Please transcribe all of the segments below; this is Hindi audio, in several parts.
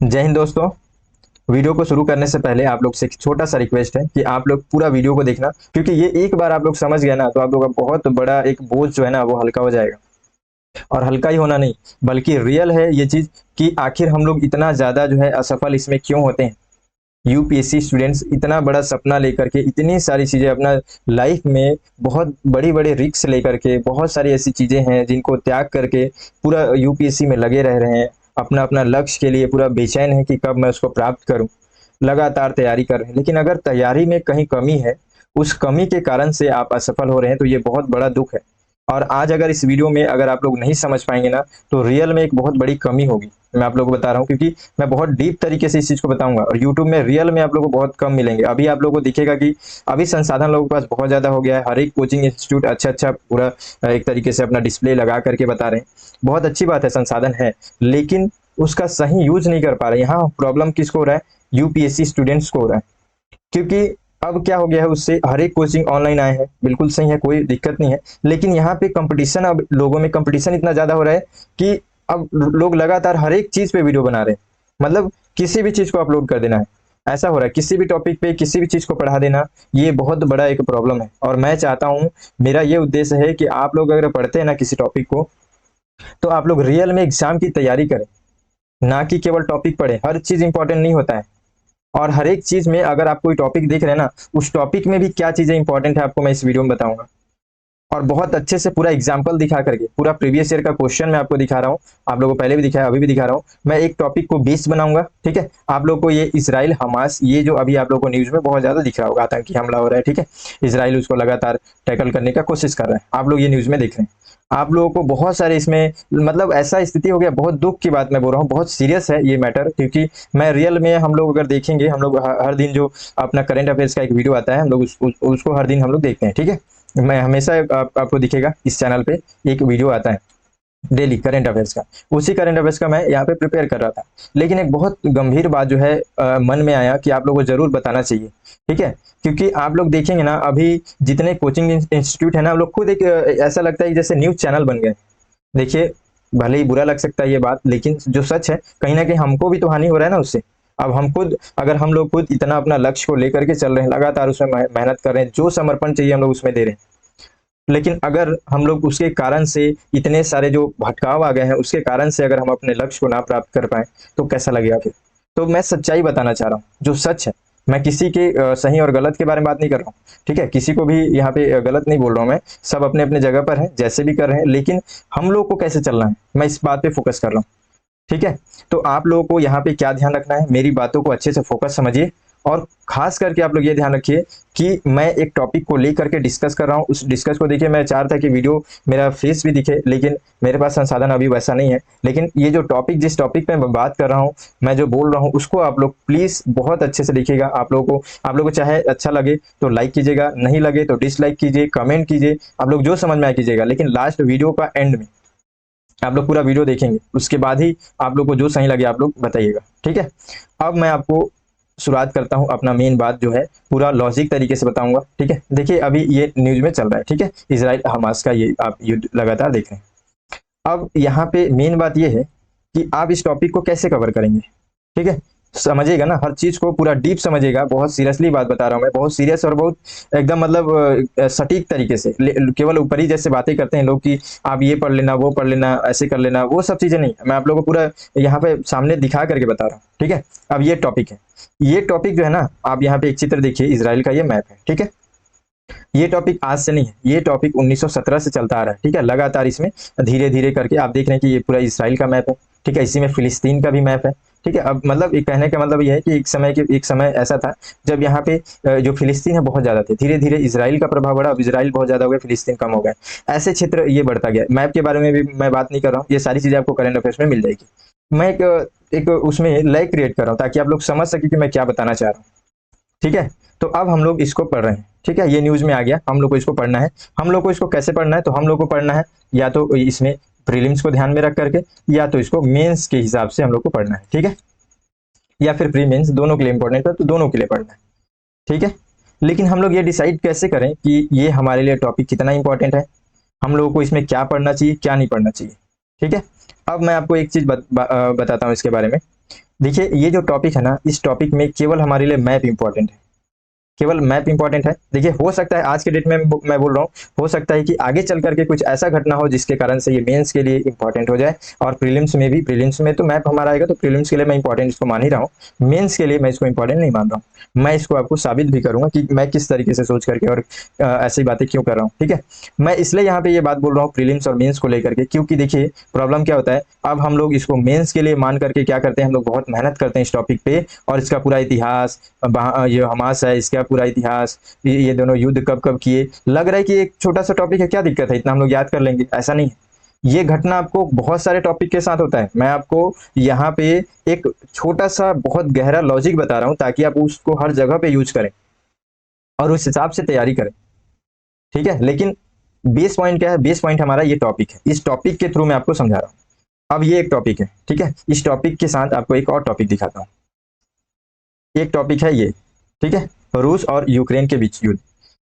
जय हिंद दोस्तों। वीडियो को शुरू करने से पहले आप लोग से एक छोटा सा रिक्वेस्ट है कि आप लोग पूरा वीडियो को देखना, क्योंकि ये एक बार आप लोग समझ गए ना तो आप लोग का बहुत बड़ा एक बोझ जो है ना वो हल्का हो जाएगा। और हल्का ही होना नहीं बल्कि रियल है ये चीज कि आखिर हम लोग इतना ज्यादा जो है असफल इसमें क्यों होते हैं। यूपीएससी स्टूडेंट्स इतना बड़ा सपना लेकर के इतनी सारी चीजें अपना लाइफ में बहुत बड़ी बड़ी रिस्क लेकर के बहुत सारी ऐसी चीजें हैं जिनको त्याग करके पूरा यूपीएससी में लगे रह रहे हैं। अपना अपना लक्ष्य के लिए पूरा बेचैन है कि कब मैं उसको प्राप्त करूं। लगातार तैयारी कर रहे हैं, लेकिन अगर तैयारी में कहीं कमी है, उस कमी के कारण से आप असफल हो रहे हैं तो ये बहुत बड़ा दुख है। और आज अगर इस वीडियो में अगर आप लोग नहीं समझ पाएंगे ना तो रियल में एक बहुत बड़ी कमी होगी। मैं आप लोगों को बता रहा हूँ क्योंकि मैं बहुत डीप तरीके से इस चीज को बताऊंगा और यूट्यूब में रियल में आप लोगों को बहुत कम मिलेंगे। अभी आप लोगों को दिखेगा कि अभी संसाधन लोगों के पास बहुत ज्यादा हो गया है। हर एक कोचिंग इंस्टीट्यूट अच्छा अच्छा पूरा एक तरीके से अपना डिस्प्ले लगा करके बता रहे हैं। बहुत अच्छी बात है, संसाधन है, लेकिन उसका सही यूज नहीं कर पा रहे। यहाँ प्रॉब्लम किसको हो रहा है? यूपीएससी स्टूडेंट्स को हो रहा है। क्योंकि अब क्या हो गया है, उससे हर एक कोचिंग ऑनलाइन आए हैं, बिल्कुल सही है, कोई दिक्कत नहीं है। लेकिन यहाँ पे कंपटीशन, अब लोगों में कंपटीशन इतना ज्यादा हो रहा है कि अब लोग लगातार हर एक चीज पे वीडियो बना रहे हैं। मतलब किसी भी चीज को अपलोड कर देना है, ऐसा हो रहा है। किसी भी टॉपिक पे किसी भी चीज को पढ़ा देना, ये बहुत बड़ा एक प्रॉब्लम है। और मैं चाहता हूँ, मेरा ये उद्देश्य है कि आप लोग अगर पढ़ते हैं ना किसी टॉपिक को, तो आप लोग रियल में एग्जाम की तैयारी करें, ना कि केवल टॉपिक पढ़े। हर चीज इंपॉर्टेंट नहीं होता है। और हर एक चीज में अगर आप कोई टॉपिक देख रहे हैं ना, उस टॉपिक में भी क्या चीजें इंपॉर्टेंट है आपको मैं इस वीडियो में बताऊंगा। और बहुत अच्छे से पूरा एग्जाम्पल दिखा करके पूरा प्रीवियस ईयर का क्वेश्चन मैं आपको दिखा रहा हूँ। आप लोगों को पहले भी दिखाया, अभी भी दिखा रहा हूँ। मैं एक टॉपिक को बेस बनाऊंगा, ठीक है। आप लोग को ये इसराइल हमास, ये जो अभी आप लोग को न्यूज में बहुत ज्यादा दिख रहा होगा, आतंकी हमला हो रहा है, ठीक है। इसराइल उसको लगातार टैकल करने का कोशिश कर रहा है, आप लोग ये न्यूज में देख रहे हैं। आप लोगों को बहुत सारे इसमें मतलब ऐसा स्थिति हो गया, बहुत दुख की बात मैं बोल रहा हूँ, बहुत सीरियस है ये मैटर। क्योंकि मैं रियल में, हम लोग अगर देखेंगे, हम लोग हर दिन जो अपना करंट अफेयर्स का एक वीडियो आता है, हम लोग उसको हर दिन हम लोग देखते हैं, ठीक है। मैं हमेशा आपको दिखेगा इस चैनल पे एक वीडियो आता है डेली करंट अफेयर्स का। उसी करंट अफेयर्स का मैं यहाँ पे प्रिपेयर कर रहा था। लेकिन एक बहुत गंभीर बात जो है मन में आया कि आप लोगों को जरूर बताना चाहिए, ठीक है। क्योंकि आप लोग देखेंगे ना, अभी जितने कोचिंग इंस्टीट्यूट है ना, लोग खुद एक ऐसा लगता है कि जैसे न्यूज चैनल बन गए। देखिए, भले ही बुरा लग सकता है ये बात, लेकिन जो सच है, कहीं ना कहीं हमको भी तो हानि हो रहा है ना उससे। अब हम खुद, अगर हम लोग खुद इतना अपना लक्ष्य को लेकर के चल रहे हैं, लगातार उसमें मेहनत कर रहे हैं, जो समर्पण चाहिए हम लोग उसमें दे रहे हैं, लेकिन अगर हम लोग उसके कारण से इतने सारे जो भटकाव आ गए हैं, उसके कारण से अगर हम अपने लक्ष्य को ना प्राप्त कर पाए तो कैसा लगेगा फिर। तो मैं सच्चाई बताना चाह रहा हूँ, जो सच है। मैं किसी के सही और गलत के बारे में बात नहीं कर रहा हूँ, ठीक है। किसी को भी यहाँ पे गलत नहीं बोल रहा हूँ मैं। सब अपने अपने जगह पर है, जैसे भी कर रहे हैं, लेकिन हम लोग को कैसे चलना है, मैं इस बात पे फोकस कर रहा हूँ, ठीक है। तो आप लोगों को यहाँ पे क्या ध्यान रखना है, मेरी बातों को अच्छे से फोकस समझिए। और खास करके आप लोग ये ध्यान रखिए कि मैं एक टॉपिक को लेकर के डिस्कस कर रहा हूँ। उस डिस्कस को देखिए, मैं चाह रहा था कि वीडियो मेरा फेस भी दिखे, लेकिन मेरे पास संसाधन अभी वैसा नहीं है। लेकिन ये जो टॉपिक, जिस टॉपिक पे मैं बात कर रहा हूँ, मैं जो बोल रहा हूँ, उसको आप लोग प्लीज बहुत अच्छे से देखिएगा। आप लोगों को चाहे अच्छा लगे तो लाइक कीजिएगा, नहीं लगे तो डिसलाइक कीजिए, कमेंट कीजिए, आप लोग जो समझ में आए कीजिएगा। लेकिन लास्ट वीडियो का एंड में आप लोग पूरा वीडियो देखेंगे, उसके बाद ही आप लोग को जो सही लगे आप लोग बताइएगा, ठीक है। अब मैं आपको शुरुआत करता हूं, अपना मेन बात जो है पूरा लॉजिक तरीके से बताऊंगा, ठीक है। देखिए, अभी ये न्यूज में चल रहा है, ठीक है, इजराइल हमास का, ये आप लगातार देख रहे हैं। अब यहाँ पे मेन बात ये है कि आप इस टॉपिक को कैसे कवर करेंगे, ठीक है। समझिएगा ना, हर चीज को पूरा डीप समझिएगा। बहुत सीरियसली बात बता रहा हूँ मैं, बहुत सीरियस और बहुत एकदम मतलब सटीक तरीके से। केवल ऊपरी जैसे बातें करते हैं लोग कि आप ये पढ़ लेना, वो पढ़ लेना, ऐसे कर लेना, वो सब चीजें नहीं। मैं आप लोगों को पूरा यहाँ पे सामने दिखा करके बता रहा हूँ, ठीक है। अब ये टॉपिक है, ये टॉपिक जो है ना, आप यहाँ पे एक चित्र देखिए, इसराइल का ये मैप है, ठीक है। ये टॉपिक आज से नहीं है, ये टॉपिक 1917 से चलता आ रहा है, ठीक है। लगातार इसमें धीरे धीरे करके आप देख रहे हैं कि ये पूरा इसराइल का मैप है, ठीक है। इसी में फिलिस्तीन का भी मैप है, ठीक है। अब मतलब एक कहने का मतलब ये है कि एक समय ऐसा था जब यहाँ पे जो फिलिस्तीन है बहुत ज्यादा थे। धीरे धीरे इसराइल का प्रभाव बढ़ा, अब इसराइल बहुत ज्यादा हो गया, फिलिस्तीन कम हो गया। ऐसे क्षेत्र ये बढ़ता गया। मैप के बारे में भी मैं बात नहीं कर रहा हूँ, ये सारी चीजें आपको करंट अफेयर्स में मिल जाएगी। मैं एक उसमें लाइक क्रिएट कर रहा हूँ ताकि आप लोग समझ सके कि मैं क्या बताना चाह रहा हूँ, ठीक है। तो अब हम लोग इसको पढ़ रहे हैं, ठीक है। ये न्यूज में आ गया, हम लोग को इसको पढ़ना है। हम लोग को इसको कैसे पढ़ना है? तो हम लोग को पढ़ना है या तो इसमें प्रीलिम्स को ध्यान में रख करके, या तो इसको मेंस के हिसाब से हम लोग को पढ़ना है, ठीक है। या फिर प्री मेंस, दोनों के लिए इंपॉर्टेंट है, तो दोनों के लिए पढ़ना है, ठीक है। लेकिन हम लोग ये डिसाइड कैसे करें कि ये हमारे लिए टॉपिक कितना इंपॉर्टेंट है, हम लोगों को इसमें क्या पढ़ना चाहिए, क्या नहीं पढ़ना चाहिए, ठीक है। अब मैं आपको एक चीज बताता हूँ इसके बारे में। देखिए ये जो टॉपिक है ना, इस टॉपिक में केवल हमारे लिए मैप इंपॉर्टेंट है, केवल मैप इंपॉर्टेंट है। देखिए हो सकता है आज के डेट में मैं बोल रहा हूँ, हो सकता है कि आगे चल करके कुछ ऐसा घटना हो जिसके कारण से ये मेंस के लिए इंपॉर्टेंट हो जाए, और प्रीलिम्स में भी, प्रीलिम्स में तो मैप हमारा आएगा, तो प्रीलिम्स के लिए मैं इंपॉर्टेंट इसको मान ही रहा हूँ, मेंस के लिए मैं इसको इंपॉर्टेंट नहीं मान रहा हूँ। मैं इसको आपको साबित भी करूंगा कि मैं किस तरीके से सोच करके और ऐसी बातें क्यों कर रहा हूँ, ठीक है। मैं इसलिए यहाँ पे ये बात बोल रहा हूँ प्रीलिम्स और मेंस को लेकर के, क्योंकि देखिए प्रॉब्लम क्या होता है, अब हम लोग इसको मेंस के लिए मान करके क्या करते हैं, हम लोग बहुत मेहनत करते हैं इस टॉपिक पे, और इसका पूरा इतिहास, ये हमास है इसका पूरा इतिहास, ये दोनों युद्ध कब कब किए, लग रहा है कि एक छोटा सा टॉपिक है, क्या दिक्कत है, इतना हम लोग याद कर लेंगे, ऐसा नहीं है। ये घटना आपको बहुत सारे टॉपिक के साथ होता है। मैं आपको यहाँ पे एक छोटा सा बहुत गहरा लॉजिक बता रहा हूँ ताकि आप उसको हर जगह पे यूज करें और उस हिसाब से तैयारी करें, ठीक है। लेकिन बेस पॉइंट क्या है, बेस पॉइंट हमारा ये टॉपिक है, इस टॉपिक के थ्रू मैं आपको समझा रहा हूँ। अब ये एक टॉपिक है, ठीक है, इस टॉपिक के साथ आपको एक और टॉपिक दिखाता हूँ। एक टॉपिक है ये, ठीक है, रूस और यूक्रेन के बीच युद्ध।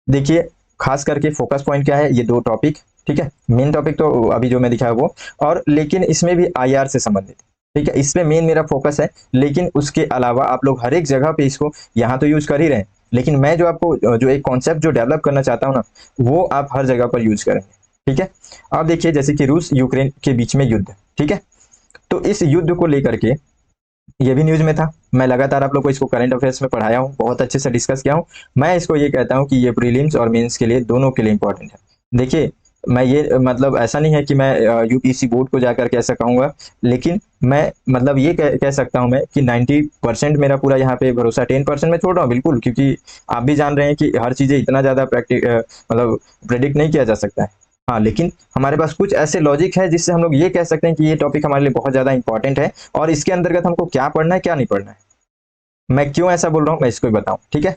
देखिए खास करके फोकस पॉइंट क्या है, ये दो टॉपिक, ठीक है। मेन टॉपिक तो अभी जो मैं दिखाया वो, और लेकिन इसमें भी आईआर से संबंधित, ठीक है, इसमें मेन मेरा फोकस है। लेकिन उसके अलावा आप लोग हर एक जगह पे इसको यहाँ तो यूज कर ही रहे हैं, लेकिन मैं जो आपको जो एक कॉन्सेप्ट जो डेवलप करना चाहता हूँ ना, वो आप हर जगह पर यूज करेंगे, ठीक है। अब देखिए जैसे कि रूस यूक्रेन के बीच में युद्ध, ठीक है, तो इस युद्ध को लेकर के ये भी न्यूज में था, मैं लगातार आप लोग को इसको करंट अफेयर्स में पढ़ाया हूँ, बहुत अच्छे से डिस्कस किया हूँ। मैं इसको ये कहता हूँ कि ये प्रीलिम्स और मेंस के लिए, दोनों के लिए इंपॉर्टेंट है। देखिए मैं ये मतलब ऐसा नहीं है कि मैं यूपीएससी बोर्ड को जाकर के ऐसा कहूंगा, लेकिन मैं मतलब ये कह सकता हूं मैं कि 90% मेरा पूरा यहाँ पे भरोसा, 10% मैं छोड़ रहा हूँ बिल्कुल, क्योंकि आप भी जान रहे हैं कि हर चीजें इतना ज्यादा मतलब प्रेडिक्ट नहीं किया जा सकता है। हाँ लेकिन हमारे पास कुछ ऐसे लॉजिक है जिससे हम लोग ये कह सकते हैं कि ये टॉपिक हमारे लिए बहुत ज्यादा इंपॉर्टेंट है, और इसके अंतर्गत हमको क्या पढ़ना है क्या नहीं पढ़ना है। मैं क्यों ऐसा बोल रहा हूँ मैं इसको भी बताऊं, ठीक है,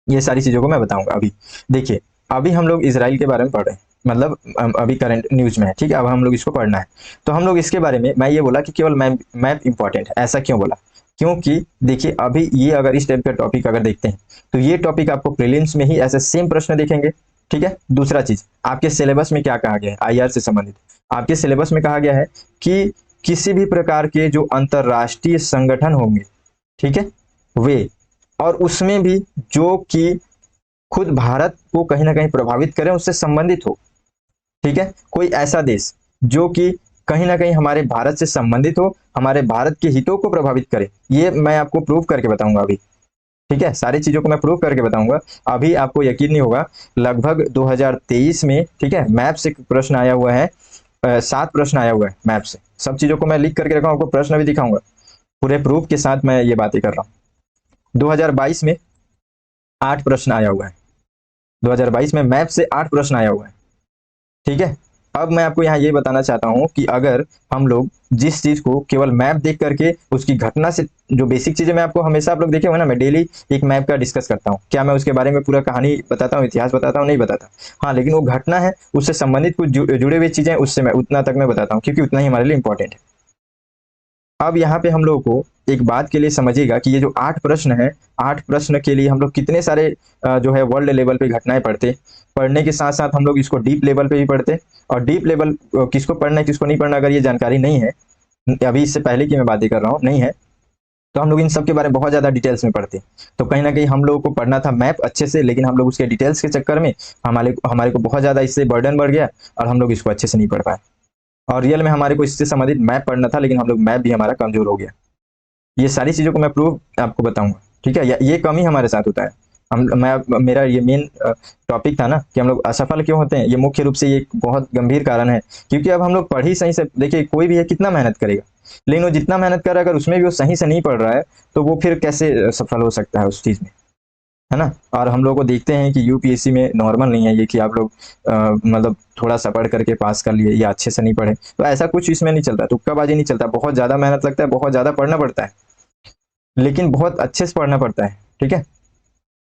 ये सारी चीजों को मैं बताऊंगा अभी। देखिए अभी हम लोग इसराइल के बारे में पढ़ रहे हैं, मतलब अभी करंट न्यूज में है, ठीक है, अब हम लोग इसको पढ़ना है। तो हम लोग इसके बारे में, मैं ये बोला कि केवल मैप इंपॉर्टेंट है, ऐसा क्यों बोला, क्योंकि देखिए अभी ये अगर इस टाइप का टॉपिक अगर देखते हैं तो ये टॉपिक आपको प्रीलिम्स में ही ऐसे सेम प्रश्न देखेंगे, ठीक है। दूसरा चीज, आपके सिलेबस में क्या कहा गया है आईआर से संबंधित, आपके सिलेबस में कहा गया है कि किसी भी प्रकार के जो अंतरराष्ट्रीय संगठन होंगे, ठीक है, वे, और उसमें भी जो कि खुद भारत को कहीं ना कहीं प्रभावित करें, उससे संबंधित हो, ठीक है, कोई ऐसा देश जो कि कहीं ना कहीं हमारे भारत से संबंधित हो, हमारे भारत के हितों को प्रभावित करे, ये मैं आपको प्रूव करके बताऊंगा अभी, ठीक है, सारी चीजों को मैं प्रूव करके बताऊंगा। अभी आपको यकीन नहीं होगा, लगभग 2023 में, ठीक है, मैप से प्रश्न आया हुआ है, 7 प्रश्न आया हुआ है मैप से, सब चीजों को मैं लिख करके रखा हूं, आपको प्रश्न भी दिखाऊंगा, पूरे प्रूफ के साथ मैं ये बातें कर रहा हूँ। 2022 में 8 प्रश्न आया हुआ है, 2022 में मैप से 8 प्रश्न आया हुआ है, ठीक है। अब मैं आपको यहाँ ये बताना चाहता हूँ कि अगर हम लोग जिस चीज को केवल मैप देख करके उसकी घटना से, जो बेसिक चीजें मैं आपको हमेशा आप लोग देखे हो ना, मैं डेली एक मैप का डिस्कस करता हूँ, क्या मैं उसके बारे में पूरा कहानी बताता हूँ, इतिहास बताता हूँ, नहीं बताता। हाँ लेकिन वो घटना है, उससे संबंधित कुछ जुड़े हुए चीजें, उससे मैं उतना तक मैं बताता हूँ, क्योंकि उतना ही हमारे लिए इंपॉर्टेंट है। अब यहाँ पे हम लोगों को एक बात के लिए समझिएगा कि ये जो 8 प्रश्न है, 8 प्रश्न के लिए हम लोग कितने सारे जो है वर्ल्ड लेवल पे घटनाएं पढ़ते, पढ़ने के साथ साथ हम लोग इसको डीप लेवल पे भी पढ़ते। और डीप लेवल किसको पढ़ना है किसको नहीं पढ़ना, अगर ये जानकारी नहीं है, अभी इससे पहले की मैं बातें कर रहा हूँ, नहीं है, तो हम लोग इन सब के बारे में बहुत ज्यादा डिटेल्स में पढ़ते। तो कहीं ना कहीं हम लोगों को पढ़ना था मैप अच्छे से, लेकिन हम लोग उसके डिटेल्स के चक्कर में हमारे हमारे को बहुत ज्यादा इससे बर्डन बढ़ गया, और हम लोग इसको अच्छे से नहीं पढ़ पाए। और रियल में हमारे को इससे संबंधित मैप पढ़ना था, लेकिन हम लोग मैप भी हमारा कमजोर हो गया। ये सारी चीजों को मैं प्रूव आपको बताऊंगा, ठीक है, ये कमी हमारे साथ होता है। मेरा ये मेन टॉपिक था ना कि हम लोग असफल क्यों होते हैं, ये मुख्य रूप से ये एक बहुत गंभीर कारण है, क्योंकि अब हम लोग पढ़ ही सही से, देखिए कोई भी है कितना मेहनत करेगा, लेकिन वो जितना मेहनत कर रहा है अगर उसमें भी वो सही से नहीं पढ़ रहा है, तो वो फिर कैसे सफल हो सकता है उस चीज में, है ना। और हम लोग को देखते हैं कि यूपीएससी में नॉर्मल नहीं है ये कि आप लोग मतलब थोड़ा सा पढ़ करके पास कर लिए या अच्छे से नहीं पढ़े, तो ऐसा कुछ इसमें नहीं चलता, तुक्काबाजी नहीं चलता, बहुत ज्यादा मेहनत लगता है, बहुत ज्यादा पढ़ना पड़ता है, लेकिन बहुत अच्छे से पढ़ना पड़ता है, ठीक है।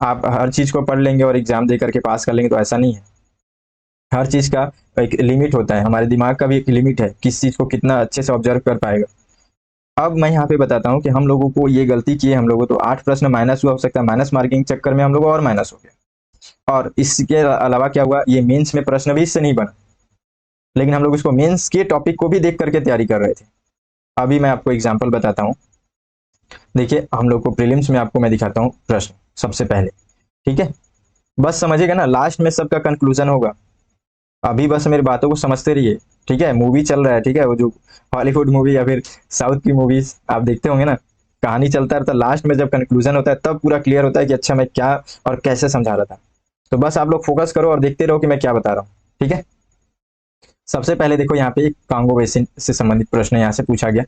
आप हर चीज को पढ़ लेंगे और एग्जाम दे करके पास कर लेंगे, तो ऐसा नहीं है। हर चीज का एक लिमिट होता है, हमारे दिमाग का भी एक लिमिट है, किस चीज को कितना अच्छे से ऑब्जर्व कर पाएगा। अब मैं यहाँ पे बताता हूँ कि हम लोगों को ये गलती की है, हम लोगों तो 8 प्रश्न माइनस हुआ, हो सकता है माइनस मार्किंग चक्कर में हम लोग और माइनस हो गया। और इसके अलावा क्या हुआ, ये मेंस में प्रश्न भी इससे नहीं बना, लेकिन हम लोग इसको मेंस के टॉपिक को भी देख करके तैयारी कर रहे थे। अभी मैं आपको एग्जाम्पल बताता हूँ, देखिए हम लोग को प्रीलिम्स में आपको मैं दिखाता हूँ प्रश्न सबसे पहले, ठीक है। बस समझिएगा ना, लास्ट में सबका कंक्लूजन होगा। अभी बस मेरी बातों को समझते रहिए, ठीक है। मूवी चल रहा है, ठीक है, वो जो हॉलीवुड मूवी या फिर साउथ की मूवीज आप देखते होंगे ना, कहानी चलता रहता, लास्ट में जब कंक्लूजन होता है तब पूरा क्लियर होता है कि अच्छा मैं क्या और कैसे समझा रहा था। तो बस आप लोग फोकस करो और देखते रहो कि मैं क्या बता रहा हूँ, ठीक है। सबसे पहले देखो यहाँ पे कांगो बेसिन से संबंधित प्रश्न यहाँ से पूछा गया,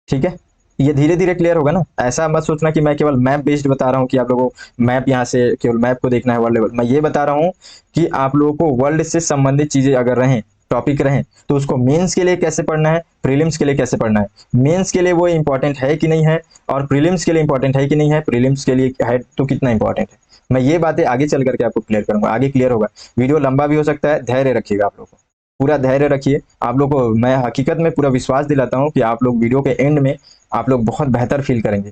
ठीक है। ये धीरे धीरे क्लियर होगा ना, ऐसा मत सोचना कि मैं केवल मैप बेस्ड बता रहा हूँ कि आप लोगों को मैप यहाँ से केवल मैप को देखना है वर्ल्ड लेवल। मैं ये बता रहा हूँ कि आप लोगों को वर्ल्ड से संबंधित चीजें अगर रहें, टॉपिक रहें, तो उसको मेंस के लिए कैसे पढ़ना है, प्रीलिम्स के लिए कैसे पढ़ना है। मेंस के लिए वो इंपॉर्टेंट है कि नहीं है, और प्रीलिम्स के लिए इंपॉर्टेंट है कि नहीं है, प्रीलिम्स के लिए है तो कितना इंपॉर्टेंट है। मैं ये बातें आगे चल करके आपको क्लियर करूंगा, आगे क्लियर होगा। वीडियो लंबा भी हो सकता है, धैर्य रखिएगा आप लोग को, पूरा धैर्य रखिए। आप लोग को मैं हकीकत में पूरा विश्वास दिलाता हूँ कि आप लोग वीडियो के एंड में आप लोग बहुत बेहतर फील करेंगे,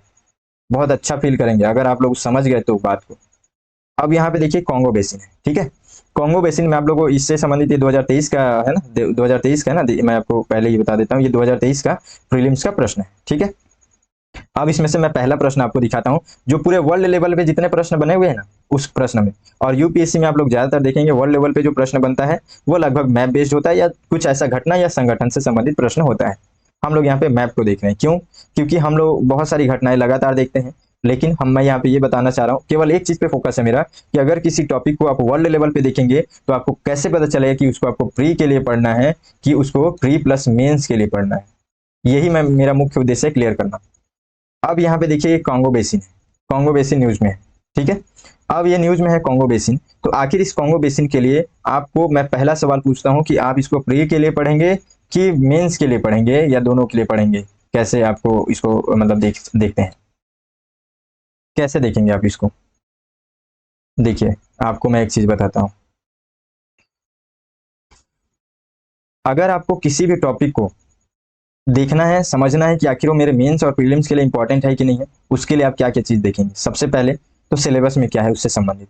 बहुत अच्छा फील करेंगे अगर आप लोग समझ गए तो बात को। अब यहाँ पे देखिए कॉन्गो बेसिन है, ठीक है। कॉन्गो बेसिन में आप लोगों को इससे संबंधित ये 2023 का है ना, 2023 का है ना, मैं आपको पहले ही बता देता हूँ, ये 2023 का प्रीलिम्स का प्रश्न है, ठीक है। अब इसमें से मैं पहला प्रश्न आपको दिखाता हूँ, जो पूरे वर्ल्ड लेवल पे जितने प्रश्न बने हुए हैं ना उस प्रश्न में, और यूपीएससी में आप लोग ज्यादातर देखेंगे वर्ल्ड लेवल पे जो प्रश्न बनता है वो लगभग मैप बेस्ड होता है, या कुछ ऐसा घटना या संगठन से संबंधित प्रश्न होता है। हम लोग यहाँ पे मैप को देख रहे हैं, क्यों? क्योंकि हम लोग बहुत सारी घटनाएं लगातार देखते हैं, लेकिन मैं यहाँ पे ये बताना चाह रहा हूँ, केवल एक चीज पे फोकस है मेरा, कि अगर किसी टॉपिक को आप वर्ल्ड लेवल पे देखेंगे तो आपको कैसे पता चलेगा कि उसको आपको प्री के लिए पढ़ना है कि उसको प्री प्लस मेंस के लिए पढ़ना है। यही मैं मेरा मुख्य उद्देश्य है क्लियर करना। अब यहाँ पे देखिए कॉन्गो बेसिन है, कॉन्गो बेसिन न्यूज में है, ठीक है। अब ये न्यूज में है कॉन्गो बेसिन, तो आखिर इस कॉन्गो बेसिन के लिए आपको मैं पहला सवाल पूछता हूँ कि आप इसको प्री के लिए पढ़ेंगे कि मेंस के लिए पढ़ेंगे, या दोनों के लिए पढ़ेंगे? कैसे आपको इसको मतलब देखते हैं, कैसे देखेंगे आप इसको? देखिए आपको मैं एक चीज बताता हूँ, अगर आपको किसी भी टॉपिक को देखना है, समझना है कि आखिर वो मेरे मेंस और प्रीलिम्स के लिए इंपॉर्टेंट है कि नहीं है, उसके लिए आप क्या क्या चीज देखेंगे? सबसे पहले तो सिलेबस में क्या है उससे संबंधित,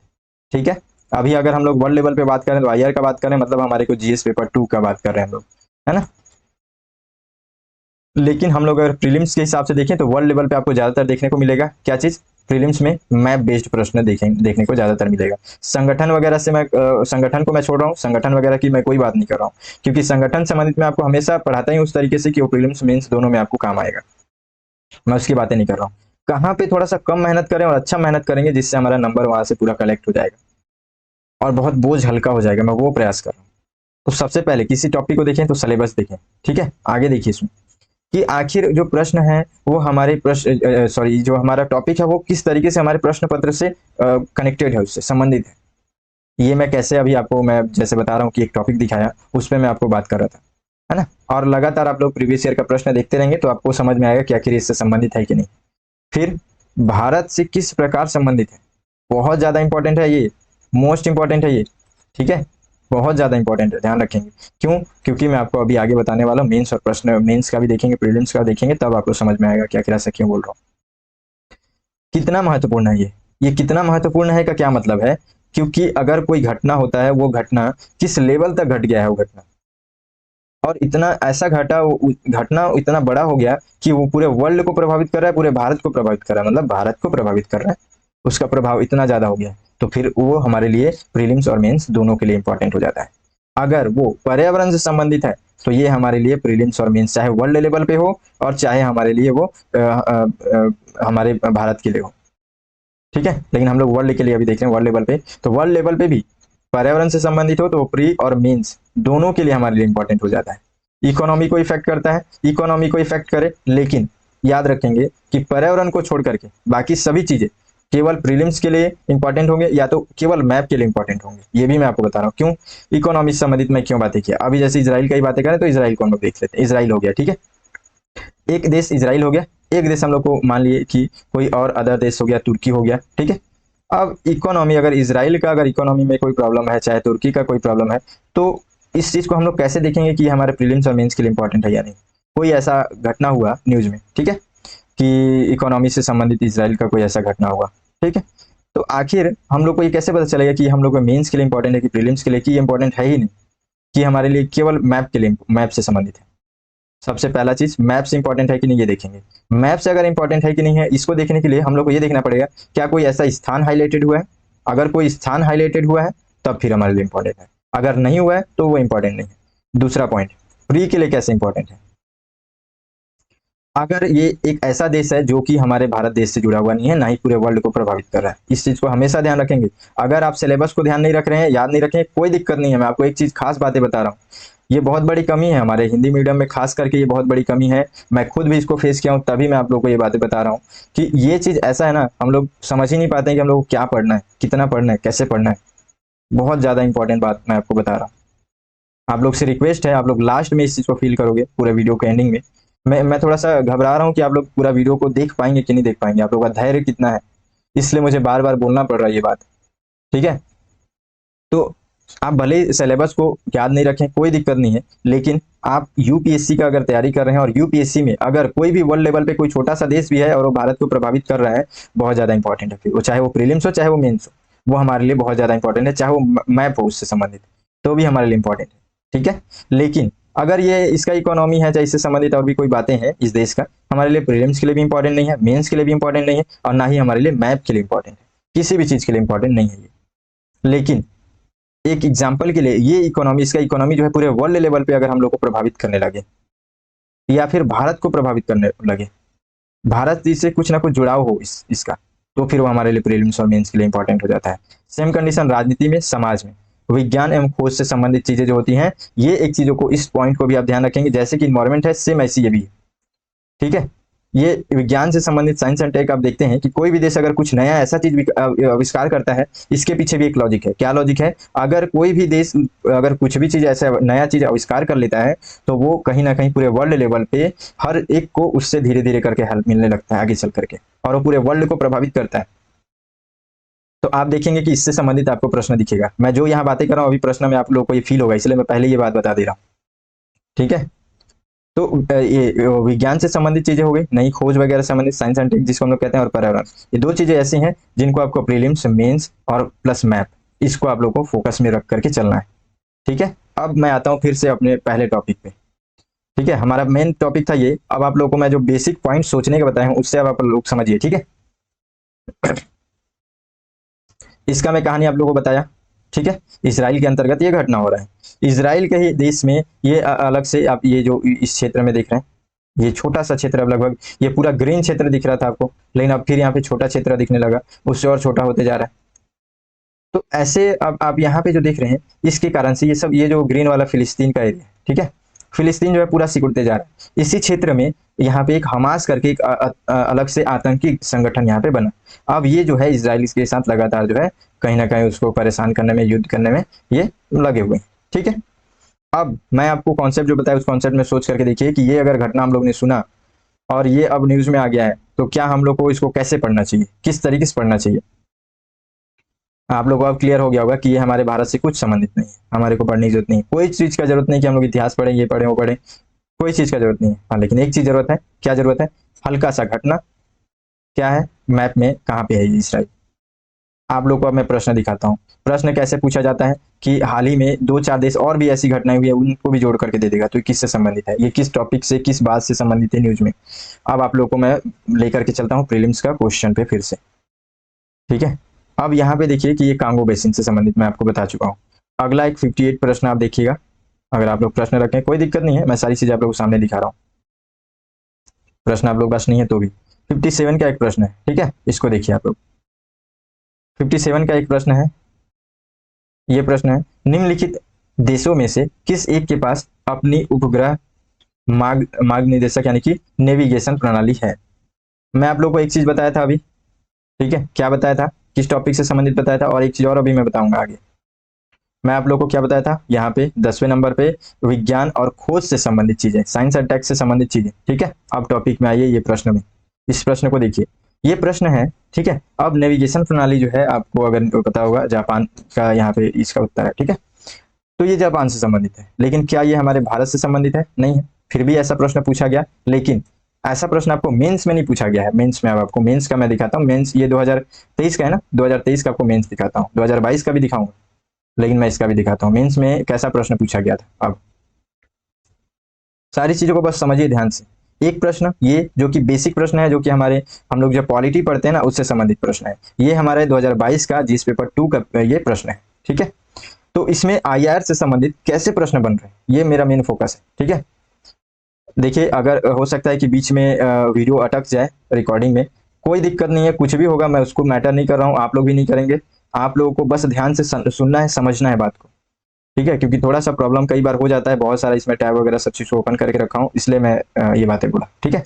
ठीक है। अभी अगर हम लोग वर्ल्ड लेवल पे बात करें तो आईआर का बात करें, मतलब हमारे को जीएस पेपर 2 का बात कर रहे हैं हम लोग, है ना। लेकिन हम लोग अगर प्रीलिम्स के हिसाब से देखें तो वर्ल्ड लेवल पे आपको ज्यादातर देखने को मिलेगा क्या चीज? प्रीलिम्स में मैप बेस्ड प्रश्न देखने को ज्यादातर मिलेगा। संगठन वगैरह से मैं संगठन को मैं छोड़ रहा हूँ, संगठन वगैरह की मैं कोई बात नहीं कर रहा हूँ, क्योंकि संगठन संबंधित मैं आपको हमेशा पढ़ाता ही उस तरीके से कि वो प्रीलिम्स मेंस दोनों में आपको काम आएगा। मैं उसकी बातें नहीं कर रहा हूँ। कहाँ पे थोड़ा सा कम मेहनत करें और अच्छा मेहनत करेंगे जिससे हमारा नंबर वहां से पूरा कलेक्ट हो जाएगा और बहुत बोझ हल्का हो जाएगा, मैं वो प्रयास कर रहा हूँ। तो सबसे पहले किसी टॉपिक को देखें तो सिलेबस देखें, ठीक है। आगे देखिए इसमें कि आखिर जो प्रश्न है वो हमारे प्रश्न सॉरी जो हमारा टॉपिक है वो किस तरीके से हमारे प्रश्न पत्र से कनेक्टेड है, उससे संबंधित है। ये मैं कैसे अभी आपको मैं जैसे बता रहा हूँ कि एक टॉपिक दिखाया उस पर मैं आपको बात कर रहा था, है ना। और लगातार आप लोग प्रीवियस ईयर का प्रश्न देखते रहेंगे तो आपको समझ में आएगा कि आखिर इससे संबंधित है कि नहीं। फिर भारत से किस प्रकार संबंधित है, बहुत ज्यादा इंपॉर्टेंट है ये, मोस्ट इंपॉर्टेंट है ये, ठीक है। बहुत ज्यादा इंपॉर्टेंट है, ध्यान रखेंगे। क्यों? क्योंकि मैं आपको अभी आगे बताने वाला हूँ मेंस और प्रश्न, मेंस का भी देखेंगे प्रीलिम्स का देखेंगे, तब आपको समझ में आएगा कि आखिर ऐसा क्यों बोल रहा हूँ। कितना महत्वपूर्ण है ये कितना महत्वपूर्ण है का क्या मतलब है? क्योंकि अगर कोई घटना होता है, वो घटना किस लेवल तक घट गया है वो घटना, और इतना ऐसा घटना इतना बड़ा हो गया कि वो पूरे वर्ल्ड को प्रभावित कर रहा है, पूरे भारत को प्रभावित कर रहा है, मतलब भारत को प्रभावित कर रहा है, उसका प्रभाव इतना ज्यादा हो गया है, तो फिर वो हमारे लिए प्रीलिम्स और मेंस दोनों के लिए इंपॉर्टेंट हो जाता है। अगर वो पर्यावरण से संबंधित है तो ये हमारे लिए प्रीलिम्स और मेंस चाहे वर्ल्ड लेवल पे हो और चाहे हमारे लिए वो हमारे भारत के लिए हो, ठीक है। लेकिन हम लोग वर्ल्ड के लिए अभी देख रहे हैं, वर्ल्ड लेवल पे, तो वर्ल्ड लेवल पे भी पर्यावरण से संबंधित हो तो प्री और मेंस दोनों के लिए हमारे लिए इंपॉर्टेंट हो जाता है। इकोनॉमी को इफेक्ट करता है, इकोनॉमी को इफेक्ट करे, लेकिन याद रखेंगे कि पर्यावरण को छोड़ करके बाकी सभी चीजें केवल प्रीलिम्स के लिए इंपॉर्टेंट होंगे या तो केवल मैप के लिए इंपॉर्टेंट होंगे, ये भी मैं आपको बता रहा हूँ। क्यों इकोनॉमी से संबंधित मैं क्यों बातें किया? अभी जैसे इसराइल की बातें करें तो इसराइल को हम लोग देख लेते हैं। इसराइल हो गया, ठीक है, एक देश इसराइल हो गया, एक देश हम लोग को मान लिए कि कोई और अदर देश हो गया, तुर्की हो गया, ठीक है। अब इकोनॉमी, अगर इसराइल का अगर इकोनॉमी में कोई प्रॉब्लम है, चाहे तुर्की का कोई प्रॉब्लम है, तो इस चीज को हम लोग कैसे देखेंगे कि हमारे प्रीलिम्स और मेंस के लिए इंपॉर्टेंट है या नहीं? कोई ऐसा घटना हुआ न्यूज में, ठीक है, कि इकोनॉमी से संबंधित इसराइल का कोई ऐसा घटना हुआ, ठीक है। तो आखिर हम लोग को ये कैसे पता चलेगा कि हम लोग को मेंस के लिए इंपॉर्टेंट है कि प्रीलिम्स के लिए, कि इंपॉर्टेंट है ही नहीं, कि हमारे लिए केवल मैप के लिए मैप से संबंधित है? सबसे पहला चीज मैप्स इंपॉर्टेंट है कि नहीं ये देखेंगे। मैप्स अगर इंपॉर्टेंट है कि नहीं है इसको देखने के लिए हम लोग को ये देखना पड़ेगा क्या कोई ऐसा स्थान हाईलाइटेड हुआ है। अगर कोई स्थान हाईलाइटेड हुआ है तब फिर हमारे लिए इंपॉर्टेंट है, अगर नहीं हुआ है तो वो इंपॉर्टेंट नहीं है। दूसरा पॉइंट, फ्री के लिए कैसे इंपॉर्टेंट है। अगर ये एक ऐसा देश है जो कि हमारे भारत देश से जुड़ा हुआ नहीं है, ना ही पूरे वर्ल्ड को प्रभावित कर रहा है, इस चीज को हमेशा ध्यान रखेंगे। अगर आप सिलेबस को ध्यान नहीं रख रहे हैं, याद नहीं रखें, कोई दिक्कत नहीं है। मैं आपको एक चीज खास बातें बता रहा हूँ, ये बहुत बड़ी कमी है हमारे हिंदी मीडियम में, खास करके ये बहुत बड़ी कमी है। मैं खुद भी इसको फेस किया हूँ, तभी मैं आप लोगों को ये बातें बता रहा हूँ कि ये चीज ऐसा है ना, हम लोग समझ ही नहीं पाते हैं कि हम लोग को क्या पढ़ना है, कितना पढ़ना है, कैसे पढ़ना है। बहुत ज्यादा इंपॉर्टेंट बात मैं आपको बता रहा हूँ। आप लोग से रिक्वेस्ट है, आप लोग लास्ट में इस चीज को फील करोगे पूरे वीडियो के एंडिंग में। मैं थोड़ा सा घबरा रहा हूँ कि आप लोग पूरा वीडियो को देख पाएंगे कि नहीं देख पाएंगे, आप लोग का धैर्य कितना है, इसलिए मुझे बार बार बोलना पड़ रहा है ये बात। ठीक है, तो आप भले सिलेबस को याद नहीं रखें, कोई दिक्कत नहीं है, लेकिन आप यूपीएससी का अगर तैयारी कर रहे हैं और यूपीएससी में अगर कोई भी वर्ल्ड लेवल पे कोई छोटा सा देश भी है और वो भारत को प्रभावित कर रहा है, बहुत ज्यादा इंपॉर्टेंट है। फिर वो चाहे वो प्रीलिम्स हो चाहे वो मेंस हो, वो हमारे लिए बहुत ज्यादा इंपॉर्टेंट है। चाहे वो मैप हो उससे संबंधित, तो भी हमारे लिए इंपॉर्टेंट है। ठीक है, लेकिन अगर ये इसका इकोनॉमी है चाहे इससे संबंधित और भी कोई बातें हैं इस देश का, हमारे लिए प्रीलिम्स के लिए भी इंपॉर्टेंट नहीं है, मेंस के लिए भी इंपॉर्टेंट नहीं है, और ना ही हमारे लिए मैप के लिए इंपॉर्टेंट है, किसी भी चीज के लिए इंपॉर्टेंट नहीं है ये। लेकिन एक एग्जाम्पल के लिए ये इकोनॉमी, इसका इकोनॉमी जो है पूरे वर्ल्ड लेवल पे अगर हम लोग को प्रभावित करने लगे या फिर भारत को प्रभावित करने लगे, भारत से कुछ ना कुछ जुड़ाव हो इसका, तो फिर वो हमारे लिए प्रीलिम्स और मेंस के लिए इंपॉर्टेंट हो जाता है। सेम कंडीशन राजनीति में, समाज में, विज्ञान एवं खोज से संबंधित चीजें जो होती हैं, ये एक चीजों को, इस पॉइंट को भी आप ध्यान रखेंगे। जैसे कि इन्वायरमेंट है, सेम ऐसी ये भी है। ठीक है, ये विज्ञान से संबंधित साइंस एंड टेक, आप देखते हैं कि कोई भी देश अगर कुछ नया ऐसा चीज आविष्कार करता है, इसके पीछे भी एक लॉजिक है। क्या लॉजिक है, अगर कोई भी देश अगर कुछ भी चीज ऐसा नया चीज आविष्कार कर लेता है, तो वो कहीं ना कहीं पूरे वर्ल्ड लेवल पे हर एक को उससे धीरे धीरे करके हेल्प मिलने लगता है आगे चल करके, और वो पूरे वर्ल्ड को प्रभावित करता है। तो आप देखेंगे कि इससे संबंधित आपको प्रश्न दिखेगा। मैं जो यहाँ बातें कर रहा हूँ अभी प्रश्न में आप लोगों को ये फील होगा, इसलिए मैं पहले ये बात बता दे रहा हूँ। ठीक है, तो ये विज्ञान से संबंधित चीजें हो गई, नई खोज वगैरह संबंधित, साइंस एंड टेक जिसको हम लोग कहते हैं, और पर्यावरण, ये दो चीजें ऐसी हैं जिनको आपको प्रीलिम्स, मेंस और प्लस मैप, इसको आप लोग को फोकस में रख करके चलना है। ठीक है, अब मैं आता हूँ फिर से अपने पहले टॉपिक पे। ठीक है, हमारा मेन टॉपिक था ये। अब आप लोगों को मैं जो बेसिक पॉइंट सोचने के बताया हूँ उससे अब आप लोग समझिए। ठीक है, इसका मैं कहानी आप लोगों को बताया। ठीक है, इसराइल के अंतर्गत ये घटना हो रहा है। इसराइल के ही देश में ये अलग से, आप ये जो इस क्षेत्र में देख रहे हैं, ये छोटा सा क्षेत्र, अब लगभग ये पूरा ग्रीन क्षेत्र दिख रहा था आपको, लेकिन अब फिर यहाँ पे छोटा क्षेत्र दिखने लगा, उससे और छोटा होते जा रहा है। तो ऐसे अब आप यहाँ पे जो देख रहे हैं, इसके कारण से ये सब, ये जो ग्रीन वाला फिलिस्तीन का एरिया, ठीक है, फिलिस्तीन जो है पूरा सिकुड़ते जा रहा है। इसी क्षेत्र में यहाँ पे एक हमास करके एक अलग से आतंकी संगठन यहाँ पे बना। अब ये जो है इजराइल के साथ लगातार जो है कहीं ना कहीं उसको परेशान करने में, युद्ध करने में ये लगे हुए हैं। ठीक है, अब मैं आपको कॉन्सेप्ट जो बताया उस कॉन्सेप्ट में सोच करके देखिए कि ये अगर घटना हम लोग ने सुना और ये अब न्यूज में आ गया है, तो क्या हम लोग को इसको कैसे पढ़ना चाहिए, किस तरीके से पढ़ना चाहिए। आप लोगों को अब क्लियर हो गया होगा कि ये हमारे भारत से कुछ संबंधित नहीं है, हमारे को पढ़ने की जरूरत नहीं, कोई चीज का जरूरत नहीं कि हम लोग इतिहास पढ़ें, ये पढ़ें वो पढ़ें, कोई चीज का जरूरत नहीं है। हाँ, लेकिन एक चीज जरूरत है। क्या जरूरत है, हल्का सा घटना क्या है, मैप में कहाँ पे है ये इसराइल। आप लोग को अब मैं प्रश्न दिखाता हूँ। प्रश्न कैसे पूछा जाता है कि हाल ही में 2-4 देश और भी ऐसी घटनाएं हुई है, उनको भी जोड़ करके दे देगा, तो किससे संबंधित है, ये किस टॉपिक से, किस बात से संबंधित है न्यूज में। अब आप लोग को मैं लेकर के चलता हूँ प्रीलिम्स का क्वेश्चन पे फिर से। ठीक है, अब यहाँ पे देखिए कि ये कांगो बेसिन से संबंधित मैं आपको बता चुका हूँ। अगला एक 58 प्रश्न आप देखिएगा। अगर आप लोग प्रश्न रखें कोई दिक्कत नहीं है, मैं सारी चीजें आप लोग सामने दिखा रहा हूँ। प्रश्न आप लोग पास नहीं है तो भी 57 का एक प्रश्न है। ठीक है, इसको देखिए आप लोग। 57 का एक प्रश्न है, ये प्रश्न है, निम्नलिखित देशों में से किस एक के पास अपनी उपग्रह मार्ग निर्देशक यानी कि नेविगेशन प्रणाली है। मैं आप लोग को एक चीज बताया था अभी। ठीक है, क्या बताया था, किस टॉपिक से संबंधित बताया था, और एक चीज और अभी मैं बताऊंगा आगे। मैं आप लोग को क्या बताया था, यहाँ पे 10वें नंबर पे विज्ञान और खोज से संबंधित चीजें, साइंस एंड टेक से संबंधित चीजें। ठीक है, अब टॉपिक में आइए, ये प्रश्न में, इस प्रश्न को देखिए, ये प्रश्न है। ठीक है, अब नेविगेशन प्रणाली जो है आपको अगर पता होगा, जापान का यहाँ पे इसका उत्तर है। ठीक है, तो ये जापान से संबंधित है, लेकिन क्या ये हमारे भारत से संबंधित है, नहीं है। फिर भी ऐसा प्रश्न पूछा गया, लेकिन ऐसा प्रश्न आपको मेंस में नहीं पूछा गया है। मेंस में अब आपको मेंस का मैं दिखाता हूँ। मेंस ये 2023 का है ना, 2023 का आपको मेंस दिखाता हूँ, 2022 का भी दिखाऊंगा, लेकिन मैं इसका भी दिखाता हूँ मेंस में कैसा प्रश्न पूछा गया था। अब सारी चीजों को बस समझिए ध्यान से। एक प्रश्न ये जो कि बेसिक प्रश्न है, जो कि हमारे हम लोग जब पॉलिटी पढ़ते हैं ना उससे संबंधित प्रश्न है। ये हमारे 2022 का जीएस पेपर 2 का ये प्रश्न है। ठीक है, तो इसमें आईआर से संबंधित कैसे प्रश्न बन रहे हैं ये मेरा मेन फोकस है। ठीक है, देखिए अगर हो सकता है कि बीच में वीडियो अटक जाए रिकॉर्डिंग में, कोई दिक्कत नहीं है, कुछ भी होगा मैं उसको मैटर नहीं कर रहा हूँ, आप लोग भी नहीं करेंगे। आप लोगों को बस ध्यान से सुनना है, समझना है बात को। ठीक है, क्योंकि थोड़ा सा प्रॉब्लम कई बार हो जाता है, बहुत सारा इसमें टैब वगैरह सब चीज को ओपन करके रखा हूँ, इसलिए मैं ये बातें बोला। ठीक है,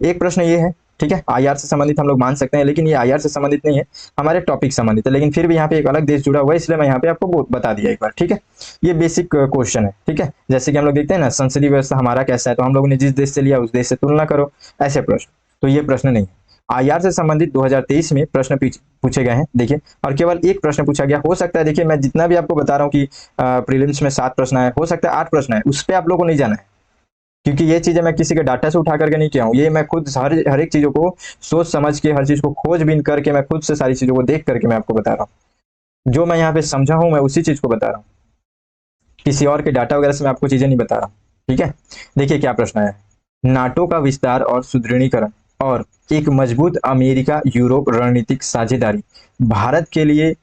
एक प्रश्न ये है, ठीक है, आईआर से संबंधित हम लोग मान सकते हैं, लेकिन ये आईआर से संबंधित नहीं है, हमारे टॉपिक संबंधित है, लेकिन फिर भी यहाँ पे एक अलग देश जुड़ा हुआ है, इसलिए मैं यहाँ पे आपको बता दिया एक बार। ठीक है, ये बेसिक क्वेश्चन है। ठीक है, जैसे कि हम लोग देखते हैं ना, संसदीय व्यवस्था हमारा कैसा है, तो हम लोगों ने जिस देश से लिया उस देश से तुलना करो, ऐसे प्रश्न। तो ये प्रश्न नहीं है। आईआर से संबंधित 2023 में प्रश्न पूछे गए हैं, देखिए, और केवल एक प्रश्न पूछा गया। हो सकता है, देखिए मैं जितना भी आपको बता रहा हूँ कि प्रीलिम्स में 7 प्रश्न है, हो सकता है 8 प्रश्न है, उस पर आप लोगों को नहीं जाना है, क्योंकि ये चीजें मैं किसी के डाटा से उठा करके नहीं किया हूँ, ये मैं खुद हर एक चीजों को सोच समझ के, हर चीज को खोजबीन करके, मैं खुद से सारी चीजों को देख करके मैं आपको बता रहा हूँ। जो मैं यहाँ पे समझा हूँ मैं उसी चीज को बता रहा हूँ, किसी और के डाटा वगैरह से मैं आपको चीजें नहीं बता रहा। ठीक है, देखिए क्या प्रश्न है। नाटो का विस्तार और सुदृढ़ीकरण और एक मजबूत अमेरिका यूरोप रणनीतिक साझेदारी भारत के लिए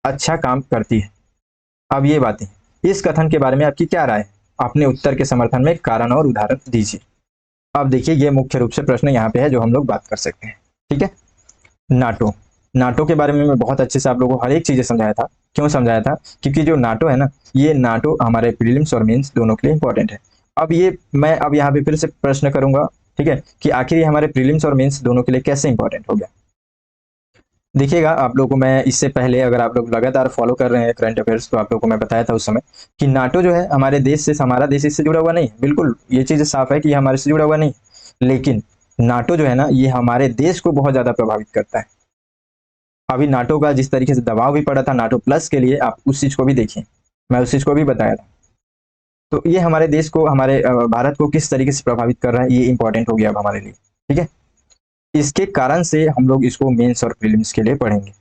अच्छा काम करती है। अब ये बातें, इस कथन के बारे में आपकी क्या राय है? अपने उत्तर के समर्थन में कारण और उदाहरण दीजिए। अब देखिए ये मुख्य रूप से प्रश्न यहाँ पे है जो हम लोग बात कर सकते हैं। ठीक है, नाटो, नाटो के बारे में मैं बहुत अच्छे से आप लोगों को हर एक चीजें समझाया था। क्यों समझाया था? क्योंकि जो नाटो है ना, ये नाटो हमारे प्रीलिम्स और मेंस दोनों के लिए इंपॉर्टेंट है। अब ये मैं अब यहाँ पे फिर से प्रश्न करूंगा, ठीक है, कि आखिर ये हमारे प्रीलिम्स और मेंस दोनों के लिए कैसे इंपॉर्टेंट हो गया। देखिएगा आप लोगों को मैं इससे पहले, अगर आप लोग लगातार फॉलो कर रहे हैं करंट अफेयर्स, तो आप लोगों को मैं बताया था उस समय कि नाटो जो है हमारे देश से, हमारा देश इससे जुड़ा हुआ नहीं है, बिल्कुल ये चीज साफ है कि हमारे से जुड़ा हुआ नहीं, लेकिन नाटो जो है ना, ये हमारे देश को बहुत ज्यादा प्रभावित करता है। अभी नाटो का जिस तरीके से दबाव भी पड़ा था नाटो प्लस के लिए, आप उस चीज को भी देखिए, मैं उस चीज को भी बताया था। तो ये हमारे देश को, हमारे भारत को किस तरीके से प्रभावित कर रहा है, ये इंपॉर्टेंट हो गया अब हमारे लिए। ठीक है, इसके कारण से हम लोग इसको मेंस और प्रीलिम्स के लिए पढ़ेंगे,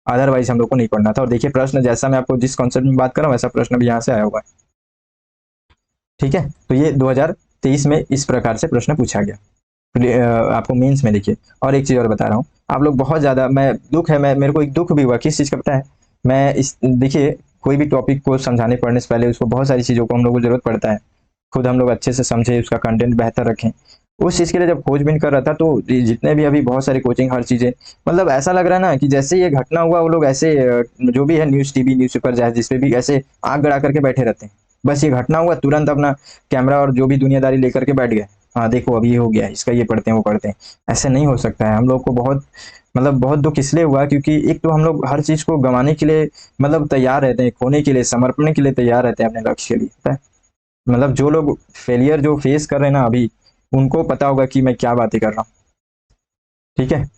अदरवाइज हम लोग को नहीं पढ़ना था। और देखिए प्रश्न, जैसा मैं आपको जिस कॉन्सेप्ट में बात कर रहा हूँ वैसा प्रश्न भी यहाँ से आया हुआ है। ठीक है, तो ये 2023 में इस प्रकार से प्रश्न पूछा गया आपको मेंस में। देखिए, और एक चीज और बता रहा हूँ, आप लोग बहुत ज्यादा, मैं दुख है, मैं मेरे को एक दुख भी हुआ किस चीज का पता है, मैं इस, देखिए कोई भी टॉपिक को समझाने पढ़ने से पहले उसको बहुत सारी चीजों को हम लोग को जरूरत पड़ता है, खुद हम लोग अच्छे से समझे, उसका कंटेंट बेहतर रखें। उस चीज के लिए जब खोजबीन कर रहा था, तो जितने भी अभी बहुत सारी कोचिंग, हर चीजें, मतलब ऐसा लग रहा है ना कि जैसे ये घटना हुआ वो लोग ऐसे जो भी है न्यूज टीवी न्यूज़पेपर चाहे जिस पे भी, ऐसे आग गड़ा करके बैठे रहते हैं। बस ये घटना हुआ तुरंत अपना कैमरा और जो भी दुनियादारी लेकर के बैठ गए, हाँ देखो अभी ये हो गया, इसका ये पढ़ते हैं वो पढ़ते हैं। ऐसे नहीं हो सकता है। हम लोग को बहुत, मतलब बहुत दुख इसलिए हुआ क्योंकि एक तो हम लोग हर चीज को गंवाने के लिए मतलब तैयार रहते हैं, खोने के लिए, समर्पण के लिए तैयार रहते हैं अपने लक्ष्य के लिए, पता है? मतलब जो लोग फेलियर जो फेस कर रहे हैं ना अभी, उनको पता होगा कि मैं क्या बातें कर रहा हूँ। ठीक है,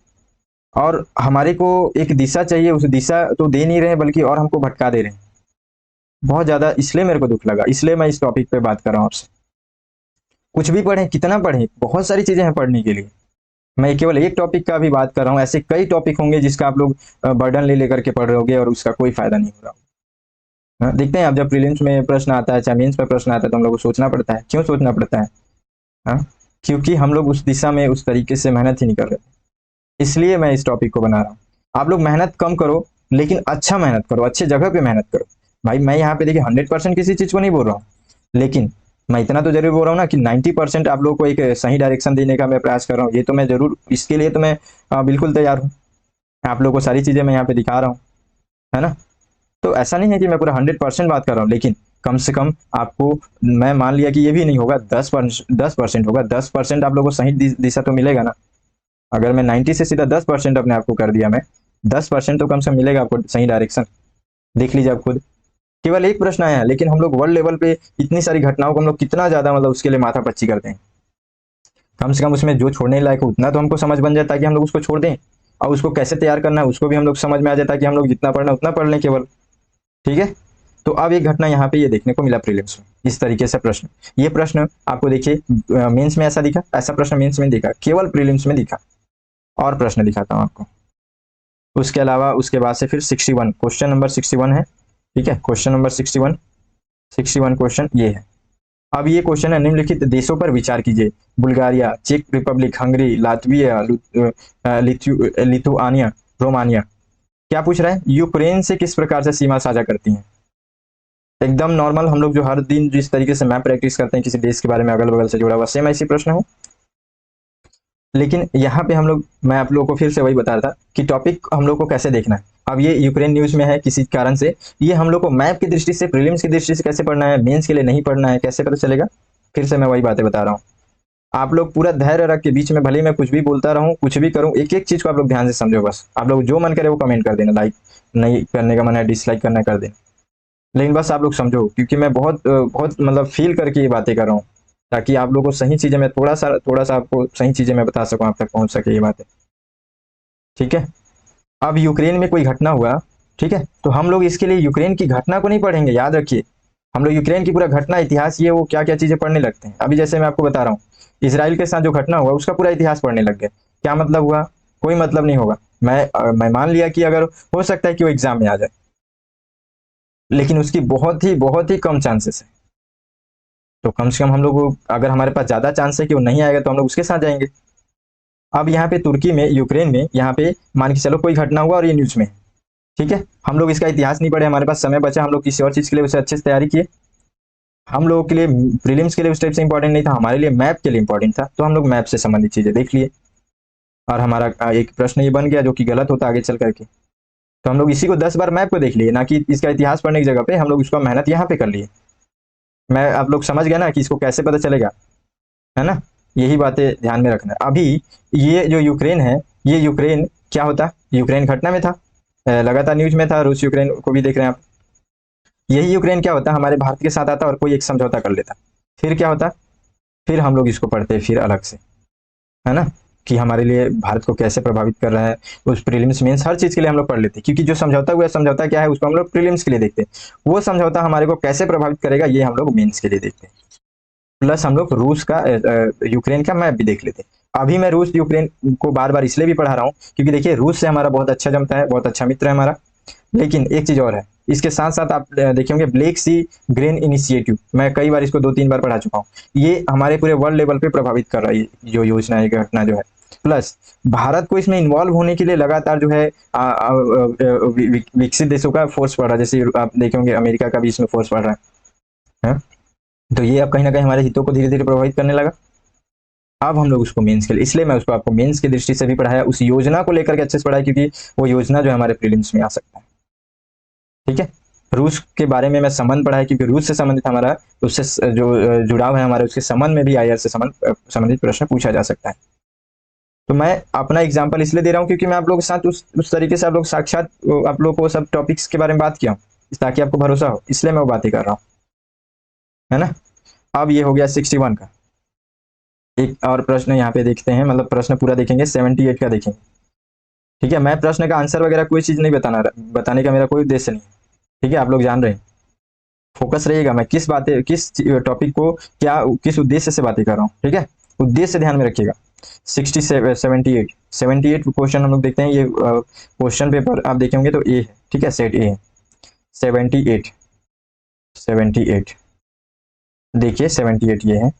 और हमारे को एक दिशा चाहिए, उस दिशा तो दे नहीं रहे बल्कि और हमको भटका दे रहे हैं बहुत ज्यादा, इसलिए मेरे को दुख लगा, इसलिए मैं इस टॉपिक पे बात कर रहा हूँ आपसे। कुछ भी पढ़ें, कितना पढ़ें, बहुत सारी चीजें हैं पढ़ने के लिए। मैं केवल एक टॉपिक का भी बात कर रहा हूँ, ऐसे कई टॉपिक होंगे जिसका आप लोग बर्डन ले लेकर के पढ़ रहे होगे और उसका कोई फायदा नहीं हो रहा। हाँ, देखते हैं आप, जब प्रीलिम्स में प्रश्न आता है चाहे मेंस में प्रश्न आता है, तो हम लोग को सोचना पड़ता है। क्यों सोचना पड़ता है? हाँ, क्योंकि हम लोग उस दिशा में उस तरीके से मेहनत ही नहीं कर रहे, इसलिए मैं इस टॉपिक को बना रहा हूँ। आप लोग मेहनत कम करो, लेकिन अच्छा मेहनत करो, अच्छे जगह पे मेहनत करो। भाई मैं यहाँ पे देखिए 100% किसी चीज को नहीं बोल रहा हूँ, लेकिन मैं इतना तो जरूर बोल रहा हूँ ना कि 90% आप लोगों को एक सही डायरेक्शन देने का मैं प्रयास कर रहा हूँ। ये तो मैं जरूर, इसके लिए तो मैं बिल्कुल तैयार हूँ। आप लोगों को सारी चीजें मैं यहाँ पे दिखा रहा हूँ, है ना? तो ऐसा नहीं है कि मैं पूरा 100% बात कर रहा हूँ, लेकिन कम से कम आपको, मैं मान लिया कि ये भी नहीं होगा, 10% होगा, 10% आप लोगों को सही दिशा तो मिलेगा ना। अगर मैं 90 से सीधा 10% अपने आप को कर दिया, मैं 10% तो कम से मिलेगा आपको सही डायरेक्शन। देख लीजिए आप खुद, केवल एक प्रश्न आया है, लेकिन हम लोग वर्ल्ड लेवल पे इतनी सारी घटनाओं को हम लोग कितना ज्यादा, मतलब उसके लिए माथा पच्ची करते हैं। कम से कम उसमें जो छोड़ने लायक हो उतना तो हमको समझ बन जाए, ताकि हम लोग उसको छोड़ दें, और उसको कैसे तैयार करना है उसको भी हम लोग समझ में आ जाए, ताकि हम लोग जितना पढ़ना उतना पढ़ लें केवल। ठीक है, तो अब एक घटना यहाँ पे ये देखने को मिला प्रीलिम्स में, इस तरीके से प्रश्न, ये प्रश्न आपको देखिए मेंस में ऐसा दिखा, ऐसा प्रश्न मेंस में दिखा, केवल प्रीलिम्स में दिखा। और प्रश्न दिखाता हूँ आपको, उसके अलावा उसके बाद से फिर 61 क्वेश्चन नंबर 61 है। ठीक है, क्वेश्चन नंबर 61 क्वेश्चन ये है। अब ये क्वेश्चन है, निम्नलिखित देशों पर विचार कीजिए। बुल्गारिया, चेक Republic, Hungary, Latvia, Lithuania, Romania. क्या पूछ रहा है? यूक्रेन से किस प्रकार से सीमा साझा करती हैं? एकदम नॉर्मल, हम लोग जो हर दिन जिस तरीके से मैप प्रैक्टिस करते हैं किसी देश के बारे में अगल बगल से जुड़ा हुआ, सेम ऐसी प्रश्न है। लेकिन यहाँ पे हम लोग, मैं आप लोगों को फिर से वही बता रहा था कि टॉपिक हम लोग को कैसे देखना है। अब ये यूक्रेन न्यूज में है किसी कारण से, ये हम लोग को मैप की दृष्टि से, प्रीलिम्स की दृष्टि से कैसे पढ़ना है, मेंस के लिए नहीं पढ़ना है, कैसे पता चलेगा? फिर से मैं वही बातें बता रहा हूँ। आप लोग पूरा धैर्य रख के, बीच में भले ही मैं कुछ भी बोलता रहूं, कुछ भी करूं, एक एक चीज को आप लोग ध्यान से समझो। बस आप लोग जो मन करे वो कमेंट कर देना, लाइक नहीं करने का मन है, डिसलाइक करना कर देना, लेकिन बस आप लोग समझो, क्योंकि मैं बहुत बहुत मतलब फील करके ये बातें कर रहा हूँ, ताकि आप लोगों को सही चीजें, मैं थोड़ा सा आपको सही चीजें मैं बता सकूं, आप तक पहुंच सके ये बातें। ठीक है। अब यूक्रेन में कोई घटना हुआ, ठीक है, तो हम लोग इसके लिए यूक्रेन की घटना को नहीं पढ़ेंगे, याद रखिए। हम लोग यूक्रेन की पूरा घटना, इतिहास, ये वो क्या क्या चीजें पढ़ने लगते हैं। अभी जैसे मैं आपको बता रहा हूँ, इसराइल के साथ जो घटना हुआ उसका पूरा इतिहास पढ़ने लग गए। क्या मतलब हुआ? कोई मतलब नहीं होगा। मैं मान लिया कि अगर हो सकता है कि वो एग्जाम में आ जाए, लेकिन उसकी बहुत ही कम चांसेस है। तो कम से कम हम लोग अगर हमारे पास ज्यादा चांस है कि वो नहीं आएगा, तो हम लोग उसके साथ जाएंगे। अब यहाँ पे तुर्की में, यूक्रेन में, यहाँ पे मान के चलो कोई घटना हुआ और ये न्यूज में है, ठीक है, हम लोग इसका इतिहास नहीं पढ़े, हमारे पास समय बचा, हम लोग किसी और चीज के लिए उसे अच्छे से तैयारी किए। हम लोगों के लिए प्रीलिम्स के लिए उस टाइप से इंपॉर्टेंट नहीं था, हमारे लिए मैप के लिए इंपॉर्टेंट था, तो हम लोग मैप से संबंधित चीजें देख लिए। और हमारा एक प्रश्न ये बन गया जो कि गलत होता आगे चल करके। तो हम लोग इसी को 10 बार मैप को देख लिए, ना कि इसका इतिहास पढ़ने की जगह पे हम लोग उसका मेहनत यहाँ पे कर लिए। मैं, आप लोग समझ गए ना कि इसको कैसे पता चलेगा, है ना? यही बातें ध्यान में रखना। अभी ये जो यूक्रेन है, ये यूक्रेन क्या होता? यूक्रेन घटना में था, लगातार न्यूज में था, रूस यूक्रेन को भी देख रहे हैं आप। यही यूक्रेन क्या होता, हमारे भारत के साथ आता और कोई एक समझौता कर लेता, फिर क्या होता? फिर हम लोग इसको पढ़ते फिर अलग से, है ना, कि हमारे लिए भारत को कैसे प्रभावित कर रहा है। उस प्रीलिम्स मेंस हर चीज के लिए हम लोग पढ़ लेते, क्योंकि जो समझौता हुआ, समझौता क्या है, उसको हम लोग प्रीलिम्स के लिए देखते हैं। वो समझौता हमारे को कैसे प्रभावित करेगा, ये हम लोग मेंस के लिए देखते हैं। प्लस हम लोग रूस का, यूक्रेन का मैप भी देख लेते हैं। अभी मैं रूस यूक्रेन को बार बार इसलिए भी पढ़ा रहा हूँ, क्योंकि देखिए रूस से हमारा बहुत अच्छा जमता है, बहुत अच्छा मित्र है हमारा। लेकिन एक चीज और है, इसके साथ साथ आप देखेंगे ब्लैक सी ग्रेन इनिशिएटिव, मैं कई बार इसको 2-3 बार पढ़ा चुका हूँ। ये हमारे पूरे वर्ल्ड लेवल पे प्रभावित कर रहा है, जो योजना है, घटना जो है। प्लस भारत को इसमें इन्वॉल्व होने के लिए लगातार जो है विकसित देशों का फोर्स बढ़ रहा है। जैसे आप देखेंगे अमेरिका का भी इसमें फोर्स बढ़ रहा है। तो ये अब कहीं ना कहीं हमारे हितों को धीरे धीरे प्रभावित करने लगा। अब हम लोग उसको मेंस के लिए, इसलिए मैं उसको आपको मेंस की दृष्टि से भी पढ़ाया, उस योजना को लेकर के अच्छे से पढ़ाया, क्योंकि वो योजना जो है हमारे प्रीलिम्स में आ सकता है। ठीक है। रूस के बारे में मैं संबंध पढ़ा है, क्योंकि रूस से संबंधित हमारा, उससे जो जुड़ाव है हमारे, उसके संबंध में भी आईआर से संबंधित प्रश्न पूछा जा सकता है। तो मैं अपना एग्जाम्पल इसलिए दे रहा हूँ क्योंकि मैं आप लोगों के साथ उस तरीके से आप लोग साक्षात, आप लोग को सब टॉपिक्स के बारे में बात किया हूँ, ताकि आपको भरोसा हो, इसलिए मैं वो बातें कर रहा हूँ, है ना। अब ये हो गया 61 का। एक और प्रश्न यहाँ पे देखते हैं, मतलब प्रश्न पूरा देखेंगे, 78 का देखेंगे। ठीक है, मैं प्रश्न का आंसर वगैरह कोई चीज नहीं बताने का मेरा कोई उद्देश्य नहीं। ठीक है, आप लोग जान रहे हैं। फोकस रहिएगा, मैं किस टॉपिक को क्या, किस उद्देश्य से बातें कर रहा हूँ। ठीक है, उद्देश्य ध्यान में रखिएगा। 78 क्वेश्चन हम लोग देखते हैं। ये क्वेश्चन पेपर आप देखेंगे तो ए है, ठीक है, सेट ए है। 78, 78, देखिए 78 ये है।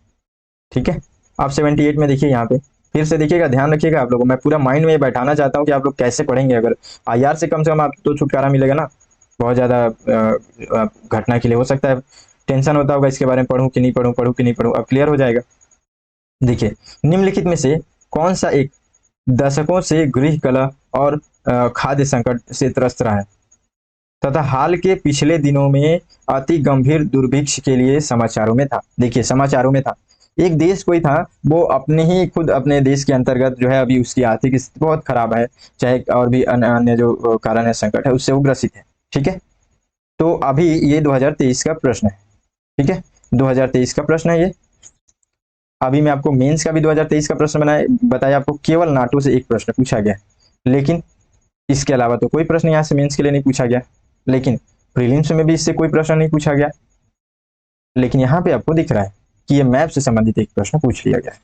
ठीक है, आप 78 में देखिए, यहाँ पे फिर से देखिएगा, ध्यान रखिएगा। आप लोगों को मैं पूरा माइंड में बैठाना चाहता हूँ कि आप लोग कैसे पढ़ेंगे। अगर आईआर से कम आप तो छुटकारा मिलेगा ना, बहुत ज़्यादा घटना के लिए हो सकता है टेंशन होता होगा इसके बारे में, पढ़ूं कि नहीं पढ़ूं, पढ़ूं कि नहीं पढ़ूं, अब क्लियर हो जाएगा। देखिए, निम्नलिखित में से कौन सा एक दशकों से गृह कलह और खाद्य संकट से त्रस्त रहा है, तथा हाल के पिछले दिनों में अति गंभीर दुर्भिक्ष के लिए समाचारों में था। देखिए, समाचारों में था, एक देश कोई था, वो अपने ही खुद अपने देश के अंतर्गत जो है, अभी उसकी आर्थिक स्थिति बहुत खराब है, चाहे और भी अन्य जो कारण है, संकट है, उससे वो ग्रसित है। ठीक है, तो अभी ये 2023 का प्रश्न है। ठीक है, 2023 का प्रश्न है ये। अभी मैं आपको मेंस का भी 2023 का प्रश्न बताया आपको, केवल नाटो से एक प्रश्न पूछा गया, लेकिन इसके अलावा तो कोई प्रश्न यहाँ से मेंस के लिए नहीं पूछा गया। लेकिन प्रीलिम्स में भी इससे कोई प्रश्न नहीं पूछा गया। लेकिन यहाँ पे आपको दिख रहा है कि ये मैप से संबंधित एक प्रश्न पूछ लिया गया है।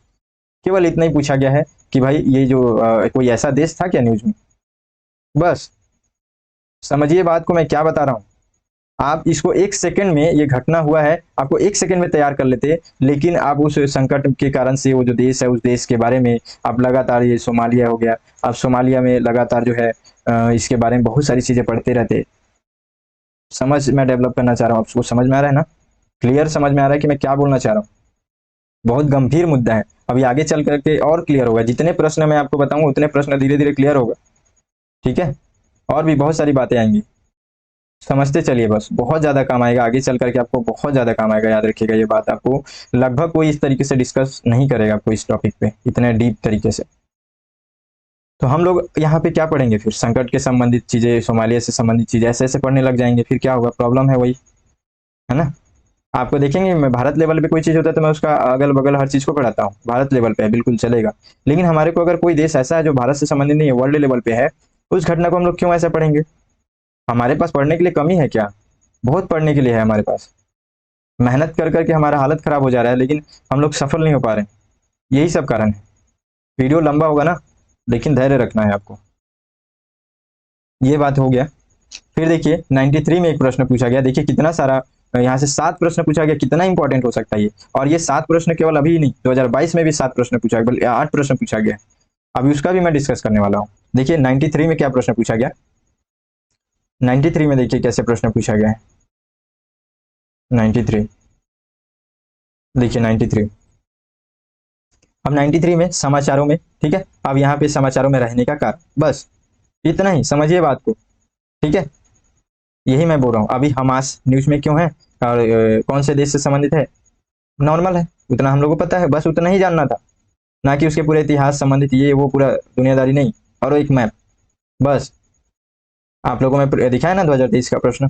केवल इतना ही पूछा गया है कि भाई ये जो कोई ऐसा देश था क्या न्यूज में। बस समझिए बात को, मैं क्या बता रहा हूँ। आप इसको एक सेकंड में, ये घटना हुआ है, आपको एक सेकंड में तैयार कर लेते, लेकिन आप उस संकट के कारण से वो जो देश है उस देश के बारे में आप लगातार, ये सोमालिया हो गया, आप सोमालिया में लगातार जो है इसके बारे में बहुत सारी चीजें पढ़ते रहते। समझ मैं डेवलप करना चाह रहा हूँ, आपको समझ में आ रहा है ना? क्लियर समझ में आ रहा है कि मैं क्या बोलना चाह रहा हूँ? बहुत गंभीर मुद्दा है, अभी आगे चल करके और क्लियर होगा। जितने प्रश्न मैं आपको बताऊंगा उतने प्रश्न धीरे धीरे क्लियर होगा, ठीक है? और भी बहुत सारी बातें आएंगी, समझते चलिए, बस बहुत ज्यादा काम आएगा आगे चल करके, आपको बहुत ज्यादा काम आएगा, याद रखिएगा ये बात। आपको लगभग कोई इस तरीके से डिस्कस नहीं करेगा आपको इस टॉपिक पे इतने डीप तरीके से। तो हम लोग यहाँ पे क्या पढ़ेंगे फिर? संकट के संबंधित चीजें, सोमालिया से संबंधित चीजें ऐसे ऐसे पढ़ने लग जाएंगे, फिर क्या होगा? प्रॉब्लम है वही, है ना? आपको देखेंगे, मैं भारत लेवल पे कोई चीज होता है तो मैं उसका अगल बगल हर चीज को पढ़ाता हूँ, भारत लेवल पे है बिल्कुल चलेगा। लेकिन हमारे को अगर कोई देश ऐसा है जो भारत से संबंधित नहीं है, वर्ल्ड लेवल पे है, उस घटना को हम लोग क्यों ऐसा पढ़ेंगे? हमारे पास पढ़ने के लिए कमी है क्या? बहुत पढ़ने के लिए है हमारे पास। मेहनत कर करके हमारा हालत खराब हो जा रहा है, लेकिन हम लोग सफल नहीं हो पा रहे हैं, यही सब कारण है। वीडियो लंबा होगा ना, लेकिन धैर्य रखना है आपको। ये बात हो गया। फिर देखिए 93 में एक प्रश्न पूछा गया, देखिए कितना सारा, यहाँ से 7 प्रश्न पूछा गया, कितना इंपॉर्टेंट हो सकता है ये। और ये 7 प्रश्न केवल अभी ही नहीं, 2022 में भी 7 प्रश्न पूछा गया, बल्कि 8 प्रश्न पूछा गया। अभी उसका भी मैं डिस्कस करने वाला हूँ। देखिए 93 में क्या प्रश्न पूछा गया, 93 में देखिए कैसे प्रश्न पूछा गया है। 93 देखिए 93, अब 93 में समाचारों में, ठीक है, अब यहाँ पे समाचारों में रहने का कारण, बस इतना ही समझिए बात को, ठीक है? यही मैं बोल रहा हूँ। अभी हमास न्यूज में क्यों है और कौन से देश से संबंधित है, नॉर्मल है, उतना हम लोग को पता है, बस उतना ही जानना था, ना कि उसके पूरे इतिहास संबंधित ये वो पूरा दुनियादारी नहीं। और एक मैप, बस। आप लोगों में दिखा है ना 2023 का प्रश्न,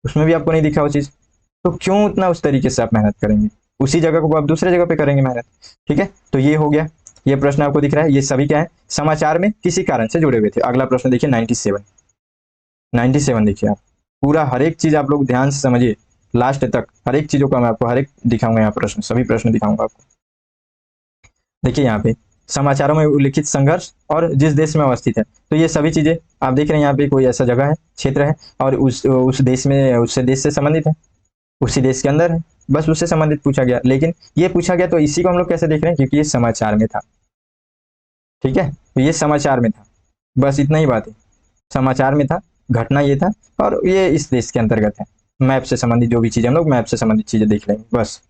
उसमें भी आपको नहीं दिखा वो चीज, तो क्यों उतना उस तरीके से आप मेहनत करेंगे? उसी जगह को आप दूसरे जगह पे करेंगे मेहनत, ठीक है? तो ये हो गया, ये प्रश्न आपको दिख रहा है, ये सभी क्या है, समाचार में किसी कारण से जुड़े हुए थे। अगला प्रश्न देखिए 97, 97 देखिए आप, पूरा हर एक चीज आप लोग ध्यान से समझिए, लास्ट तक हर एक चीजों का मैं आपको हर एक दिखाऊंगा, यहाँ प्रश्न, सभी प्रश्न दिखाऊंगा आपको। देखिए यहाँ पे समाचारों में उल्लिखित संघर्ष और जिस देश में अवस्थित है, तो ये सभी चीजें आप देख रहे हैं, यहाँ पे कोई ऐसा जगह है, क्षेत्र है, और उस देश में, उस देश से संबंधित है, उसी देश के अंदर है, बस उससे संबंधित पूछा गया। लेकिन ये पूछा गया तो इसी को हम लोग कैसे देख रहे हैं, क्योंकि ये समाचार में था, ठीक है? तो ये समाचार में था, बस इतना ही बात है, समाचार में था, घटना ये था, और ये इस देश के अंतर्गत है। मैप से संबंधित जो भी चीजें, हम लोग मैप से संबंधित चीजें देख लेंगे, बस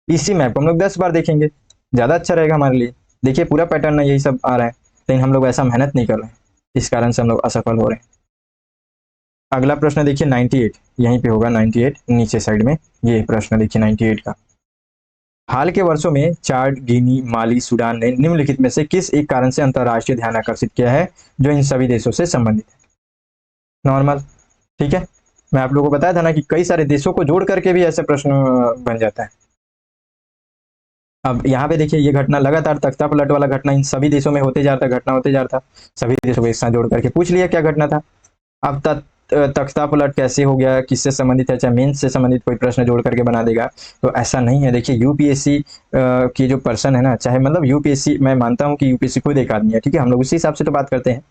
इसी मैप को हम लोग 10 बार देखेंगे, ज्यादा अच्छा रहेगा हमारे लिए। देखिए पूरा पैटर्न यही सब आ रहा है, लेकिन हम लोग ऐसा मेहनत नहीं कर रहे हैं, इस कारण से हम लोग असफल हो रहे हैं। अगला प्रश्न देखिए 98, यहीं पे होगा 98 नीचे साइड में, ये प्रश्न देखिए 98 का। हाल के वर्षों में चाड, गिनी, माली, सूडान ने निम्नलिखित में से किस एक कारण से अंतरराष्ट्रीय ध्यान आकर्षित किया है जो इन सभी देशों से संबंधित है? नॉर्मल, ठीक है? मैं आप लोगों को बताया था ना कि कई सारे देशों को जोड़ करके भी ऐसे प्रश्न बन जाता है। अब यहाँ पे देखिए ये घटना लगातार, तख्ता पलट वाला घटना इन सभी देशों में होते जा रहा था, घटना होते जा रहा था, सभी देशों को एक साथ जोड़ करके पूछ लिया क्या घटना था। अब तख्ता पलट कैसे हो गया, किससे संबंधित है, चाहे मेंस से संबंधित कोई प्रश्न जोड़ करके बना देगा, तो ऐसा नहीं है। देखिए यूपीएससी की जो पर्सन है ना, चाहे मतलब यूपीएससी, मैं मानता हूँ कि यूपीएससी खुद एक आदमी है, ठीक है, हम लोग उसी हिसाब से तो बात करते हैं,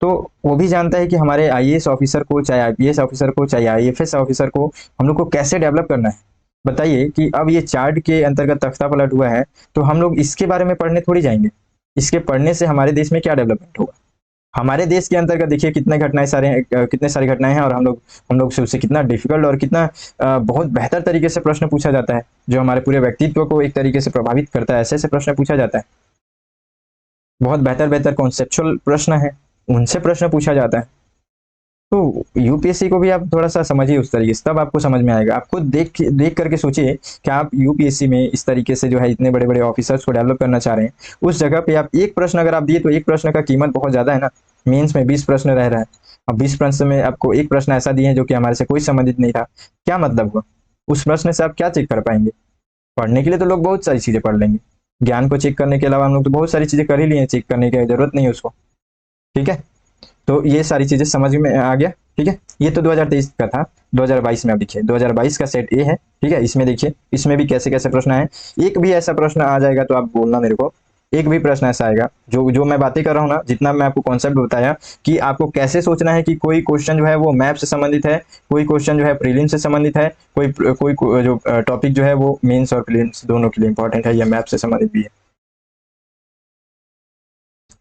तो वो भी जानता है कि हमारे आईएएस ऑफिसर को, चाहे आईपीएस ऑफिसर को, चाहे आईएफएस ऑफिसर को, हम लोग को कैसे डेवलप करना है। बताइए कि अब ये चार्ट के अंतर्गत तख्ता पलट हुआ है, तो हम लोग इसके बारे में पढ़ने थोड़ी जाएंगे, इसके पढ़ने से हमारे देश में क्या डेवलपमेंट होगा। हमारे देश के अंतर्गत देखिए कितने घटनाएं सारे कितने सारी घटनाएं हैं, और हम लोग से उससे कितना डिफिकल्ट और कितना बहुत बेहतर तरीके से प्रश्न पूछा जाता है, जो हमारे पूरे व्यक्तित्व को एक तरीके से प्रभावित करता है, ऐसे ऐसे प्रश्न पूछा जाता है, बहुत बेहतर बेहतर कॉन्सेप्चुअल प्रश्न है, उनसे प्रश्न पूछा जाता है। तो यूपीएससी को भी आप थोड़ा सा समझिए उस तरीके से, तब आपको समझ में आएगा। आप खुद देख करके सोचिए कि आप यूपीएससी में इस तरीके से जो है इतने बड़े बड़े ऑफिसर्स को डेवलप करना चाह रहे हैं, उस जगह पे आप एक प्रश्न अगर आप दिए, तो एक प्रश्न का कीमत बहुत ज्यादा है ना। मेंस में 20 प्रश्न रह रहा है, अब 20 प्रश्न में आपको एक प्रश्न ऐसा दिए हैं जो कि हमारे से कोई संबंधित नहीं था, क्या मतलब हुआ? उस प्रश्न से आप क्या चेक कर पाएंगे? पढ़ने के लिए तो लोग बहुत सारी चीजें पढ़ लेंगे, ज्ञान को चेक करने के अलावा हम लोग तो बहुत सारी चीजें कर ही लिए, चेक करने की जरूरत नहीं है उसको, ठीक है? तो ये सारी चीजें समझ में आ गया, ठीक है? ये तो 2023 का था। 2022 में आप देखिए, 2022 का सेट ए है, ठीक है? इसमें देखिए, इसमें भी कैसे कैसे प्रश्न आए, एक भी ऐसा प्रश्न आ जाएगा तो आप बोलना मेरे को एक भी प्रश्न ऐसा आएगा जो जो मैं बातें कर रहा हूँ ना, जितना मैं आपको कॉन्सेप्ट बताया कि आपको कैसे सोचना है कि कोई क्वेश्चन जो है वो मैप से संबंधित है, कोई क्वेश्चन जो है प्रीलिम से संबंधित है, कोई जो टॉपिक जो है वो मेंस और प्रीलिम्स दोनों के लिए इंपॉर्टेंट है, या मैप से संबंधित भी है।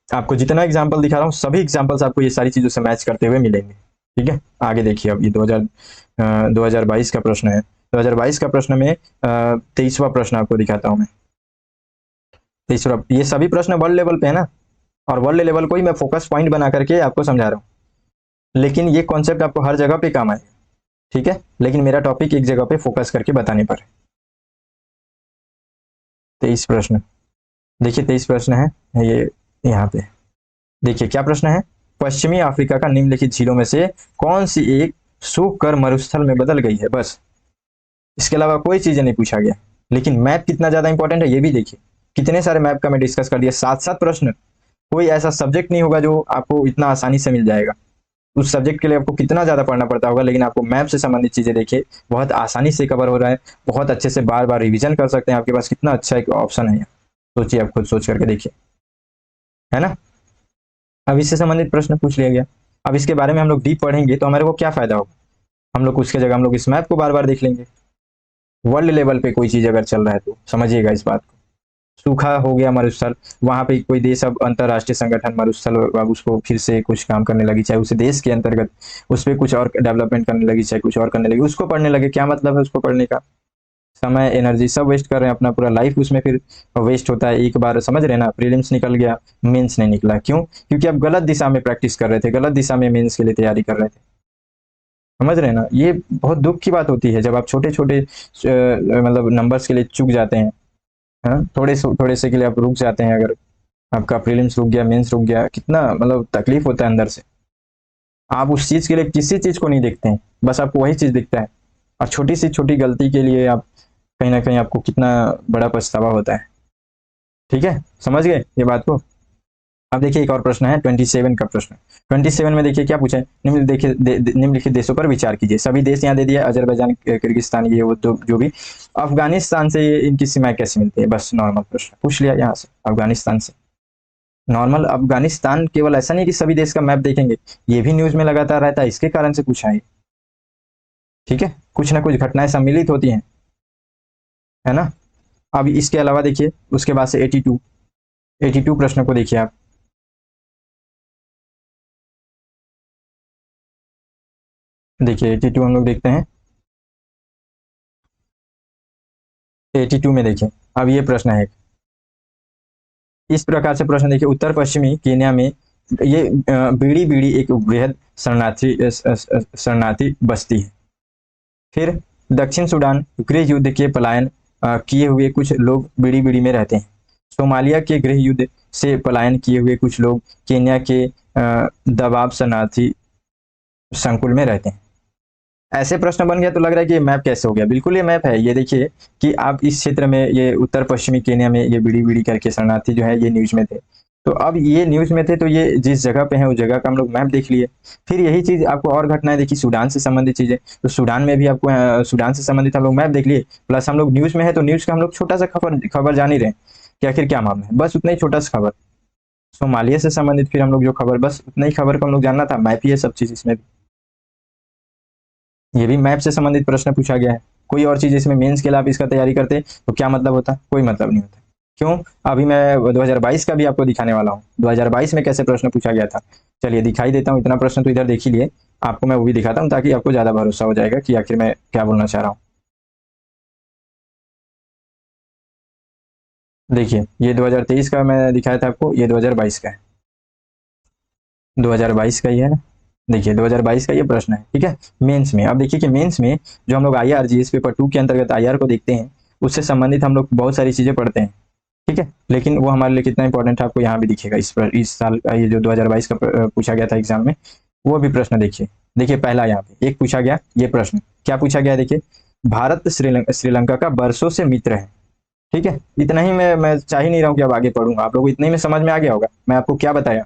आपको जितना एग्जाम्पल दिखा रहा हूँ सभी एग्जाम्पल्स आपको ये सारी चीजों से मैच करते हुए मिलेंगे। ठीक है, आगे देखिए। अब ये 2022 का प्रश्न है। 2022 का प्रश्न में 23वां प्रश्न आपको दिखाता हूँ मैं। 23वां, ये सभी प्रश्न वर्ल्ड लेवल पे है ना, और वर्ल्ड लेवल को ही मैं फोकस पॉइंट बना करके आपको समझा रहा हूँ, लेकिन ये कॉन्सेप्ट आपको हर जगह पे काम आएगा। ठीक है, लेकिन मेरा टॉपिक एक जगह पे फोकस करके बताने पर। 23 प्रश्न देखिए, 23 प्रश्न है ये यहाँ पे। देखिए क्या प्रश्न है। पश्चिमी अफ्रीका का निम्नलिखित झीलों में से कौन सी एक सूख कर मरुस्थल में बदल गई है, बस। इसके अलावा कोई चीज नहीं पूछा गया। लेकिन मैप कितना ज्यादा इंपॉर्टेंट है ये भी देखिए, कितने सारे मैप का मैं डिस्कस कर दिया, 7 7 प्रश्न। कोई ऐसा सब्जेक्ट नहीं होगा जो आपको इतना आसानी से मिल जाएगा। उस सब्जेक्ट के लिए आपको कितना ज्यादा पढ़ना पड़ता होगा, लेकिन आपको मैप से संबंधित चीजें देखिए बहुत आसानी से कवर हो रहा है, बहुत अच्छे से बार बार रिविजन कर सकते हैं। आपके पास कितना अच्छा एक ऑप्शन है। सोचिए, आप खुद सोच करके देखिए, है ना। अब इससे संबंधित प्रश्न पूछ लिया गया। अब इसके बारे में हम लोग डीप पढ़ेंगे तो हमारे को क्या फायदा होगा। हम लोग उसके जगह हम लोग इस मैप को बार बार देख लेंगे। वर्ल्ड लेवल पे कोई चीज अगर चल रहा है तो समझिएगा इस बात को। सूखा हो गया मरुस्थल, वहां पे कोई देश अब अंतरराष्ट्रीय संगठन मरुस्थल अब उसको फिर से कुछ काम करने लगी, चाहे उसे देश के अंतर्गत उस पर कुछ और डेवलपमेंट करने लगी, चाहे कुछ और करने लगी, उसको पढ़ने लगे। क्या मतलब है उसको पढ़ने का। समय एनर्जी सब वेस्ट कर रहे हैं, अपना पूरा लाइफ उसमें फिर वेस्ट होता है। एक बार समझ रहे ना, प्रीलिम्स निकल गया, मेंस नहीं निकला, क्यों? क्योंकि आप गलत दिशा में प्रैक्टिस कर रहे थे, गलत दिशा में मेंस के लिए तैयारी कर रहे थे। समझ रहे हैं ना, ये बहुत दुख की बात होती है जब आप छोटे छोटे मतलब नंबर्स के लिए चूक जाते हैं। हाँ, थोड़े से के लिए आप रुक जाते हैं। अगर आपका प्रीलिम्स रुक गया, मेंस रुक गया, कितना मतलब तकलीफ होता है अंदर से। आप उस चीज के लिए किसी चीज को नहीं देखते हैं, बस आपको वही चीज दिखता है। और छोटी सी छोटी गलती के लिए आप कहीं ना कहीं आपको कितना बड़ा पछतावा होता है। ठीक है, समझ गए ये बात को। अब देखिए एक और प्रश्न है, 27 का प्रश्न। 27 में देखिए क्या पूछा है। निम्नलिखित देशों पर विचार कीजिए। सभी देश यहाँ दे दिया, अजरबैजान, किर्गिस्तान, ये वो तो जो भी। अफगानिस्तान से इनकी सीमाएं कैसे मिलती है, बस नॉर्मल प्रश्न पूछ लिया यहाँ से, अफगानिस्तान से। नॉर्मल अफगानिस्तान, केवल ऐसा नहीं कि सभी देश का मैप देखेंगे, ये भी न्यूज में लगातार रहता है, इसके कारण से पूछा है। ठीक है, कुछ ना कुछ घटनाएं सम्मिलित होती हैं, है ना। अब इसके अलावा देखिए उसके बाद से 82 प्रश्न को देखिए आप। देखिए 82 हम लोग देखते हैं। 82 में देखिए, अब ये प्रश्न है। इस प्रकार से प्रश्न देखिए, उत्तर पश्चिमी केन्या में ये बीड़ी बीड़ी एक वृहद शरणार्थी बस्ती है। फिर दक्षिण सूडान, गृह युद्ध के पलायन किए हुए कुछ लोग बीड़ी बीड़ी में रहते हैं। सोमालिया के गृह युद्ध से पलायन किए हुए कुछ लोग केन्या के दबाव शरणार्थी संकुल में रहते हैं। ऐसे प्रश्न बन गया तो लग रहा है कि ये मैप कैसे हो गया। बिल्कुल ये मैप है। ये देखिए कि आप इस क्षेत्र में, ये उत्तर पश्चिमी केन्या में ये बीड़ी बीड़ी करके शरणार्थी जो है ये न्यूज में थे। तो अब ये न्यूज में थे तो ये जिस जगह पे है उस जगह का हम लोग मैप देख लिए। फिर यही चीज आपको और घटनाएं देखी सूडान से संबंधित चीजें, तो सूडान में भी आपको सूडान से संबंधित हम लोग मैप देख लिए। प्लस हम लोग न्यूज में है तो न्यूज का हम लोग छोटा सा खबर जान ही रहे हैं कि आखिर क्या मामला है, बस उतना ही छोटा सा खबर। सोमालिया से संबंधित फिर हम लोग जो खबर, बस उतना ही खबर को हम लोग जानना था। मैप ही है सब चीज इसमें भी। ये भी मैप से संबंधित प्रश्न पूछा गया है। कोई और चीज इसमें मेंस के लिए आप इसका तैयारी करते तो क्या मतलब होता, कोई मतलब नहीं होता। क्यों? अभी मैं 2022 का भी आपको दिखाने वाला हूँ, 2022 में कैसे प्रश्न पूछा गया था। चलिए दिखाई देता हूँ, इतना प्रश्न तो इधर देख ही लिए, आपको मैं वो भी दिखाता हूँ ताकि आपको ज्यादा भरोसा हो जाएगा कि आखिर मैं क्या बोलना चाह रहा हूँ। देखिए ये 2023 का मैं दिखाया था आपको, ये 2022 का है। 2022 का ही है ना। देखिए 2022 का ये प्रश्न है। ठीक है, मेंस में। अब देखिए कि मेंस में जो हम लोग आईआर जीएस पेपर 2 के अंतर्गत आईआर को देखते हैं, उससे संबंधित हम लोग बहुत सारी चीजें पढ़ते हैं। ठीक है, लेकिन वो हमारे लिए कितना इंपॉर्टेंट है आपको यहाँ भी दिखेगा। इस साल का ये जो 2022 का पूछा गया था एग्जाम में, वो भी प्रश्न देखिए। देखिए पहला यहाँ पे एक पूछा गया ये प्रश्न, क्या पूछा गया देखिए। भारत श्रीलंका का बरसों से मित्र है। ठीक है, इतना ही मैं चाह ही नहीं रहा हूँ कि अब आगे पढ़ूंगा, आप लोगों को इतने ही में समझ में आ गया होगा मैं आपको क्या बताया।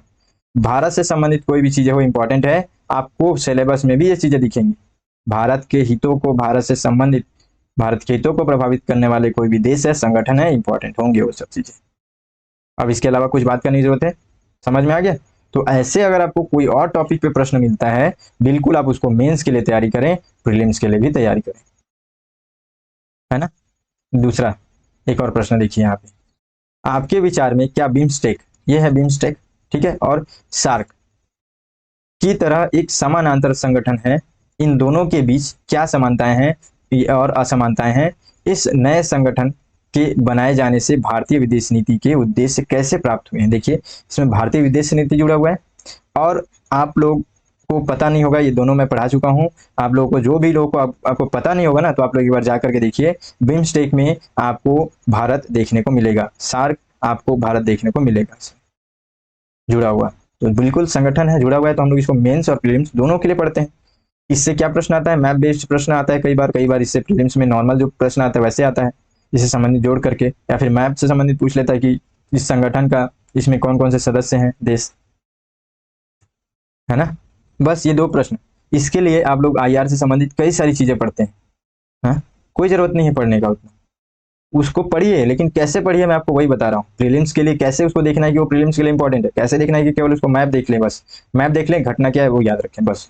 भारत से संबंधित कोई भी चीजें हो इंपॉर्टेंट है, आपको सिलेबस में भी ये चीजें दिखेंगी। भारत के हितों को, भारत से संबंधित, भारत के हितों को प्रभावित करने वाले कोई भी देश है, संगठन है, इंपॉर्टेंट होंगे वो सब चीजें। अब इसके अलावा कुछ बात करने की जरूरत है? समझ में आ गया? तो ऐसे अगर आपको कोई और टॉपिक पे प्रश्न मिलता है, बिल्कुल आप उसको मेंस के लिए तैयारी करें, प्रीलिम्स के लिए भी तैयारी करें, है ना। दूसरा एक और प्रश्न देखिए यहाँ पे, आपके विचार में क्या बिम्स्टेक, ये है बिम्स्टेक, ठीक है, और सार्क की तरह एक समानांतर संगठन है, इन दोनों के बीच क्या समानताएं हैं और असमानताएं हैं? इस नए संगठन के बनाए जाने से भारतीय विदेश नीति के उद्देश्य कैसे प्राप्त हुए हैं? देखिए इसमें भारतीय विदेश नीति जुड़ा हुआ है, और आप लोग को पता नहीं होगा, ये दोनों मैं पढ़ा चुका हूँ। आप लोगों को, जो भी लोगों को आपको पता नहीं होगा ना, तो आप लोग एक बार जा करके देखिए, बिम्स्टेक में आपको भारत देखने को मिलेगा, सार्क आपको भारत देखने को मिलेगा जुड़ा हुआ। तो बिल्कुल संगठन है, जुड़ा हुआ है, तो हम लोग इसको मेंस और प्रीलिम्स दोनों के लिए पढ़ते हैं। इससे क्या प्रश्न आता है? मैप बेस्ड प्रश्न आता है कई बार इससे प्रीलिम्स में नॉर्मल जो प्रश्न आता है वैसे आता है, इससे संबंधित जोड़ करके, या फिर मैप से संबंधित पूछ लेता है कि इस संगठन का, इसमें कौन कौन से सदस्य हैं देश, है ना। बस ये दो प्रश्न, इसके लिए आप लोग आईआर से संबंधित कई सारी चीजें पढ़ते हैं, हाँ? कोई जरूरत नहीं है पढ़ने का उतना, उसको पढ़िए, लेकिन कैसे पढ़िए मैं आपको वही बता रहा हूँ। प्रीलिम्स के लिए कैसे उसको देखना है कि वो प्रीलिम्स के लिए इंपॉर्टेंट है, कैसे देखना है कि केवल उसको मैप देख लें, बस मैप देख लें, घटना क्या है वो याद रखें बस।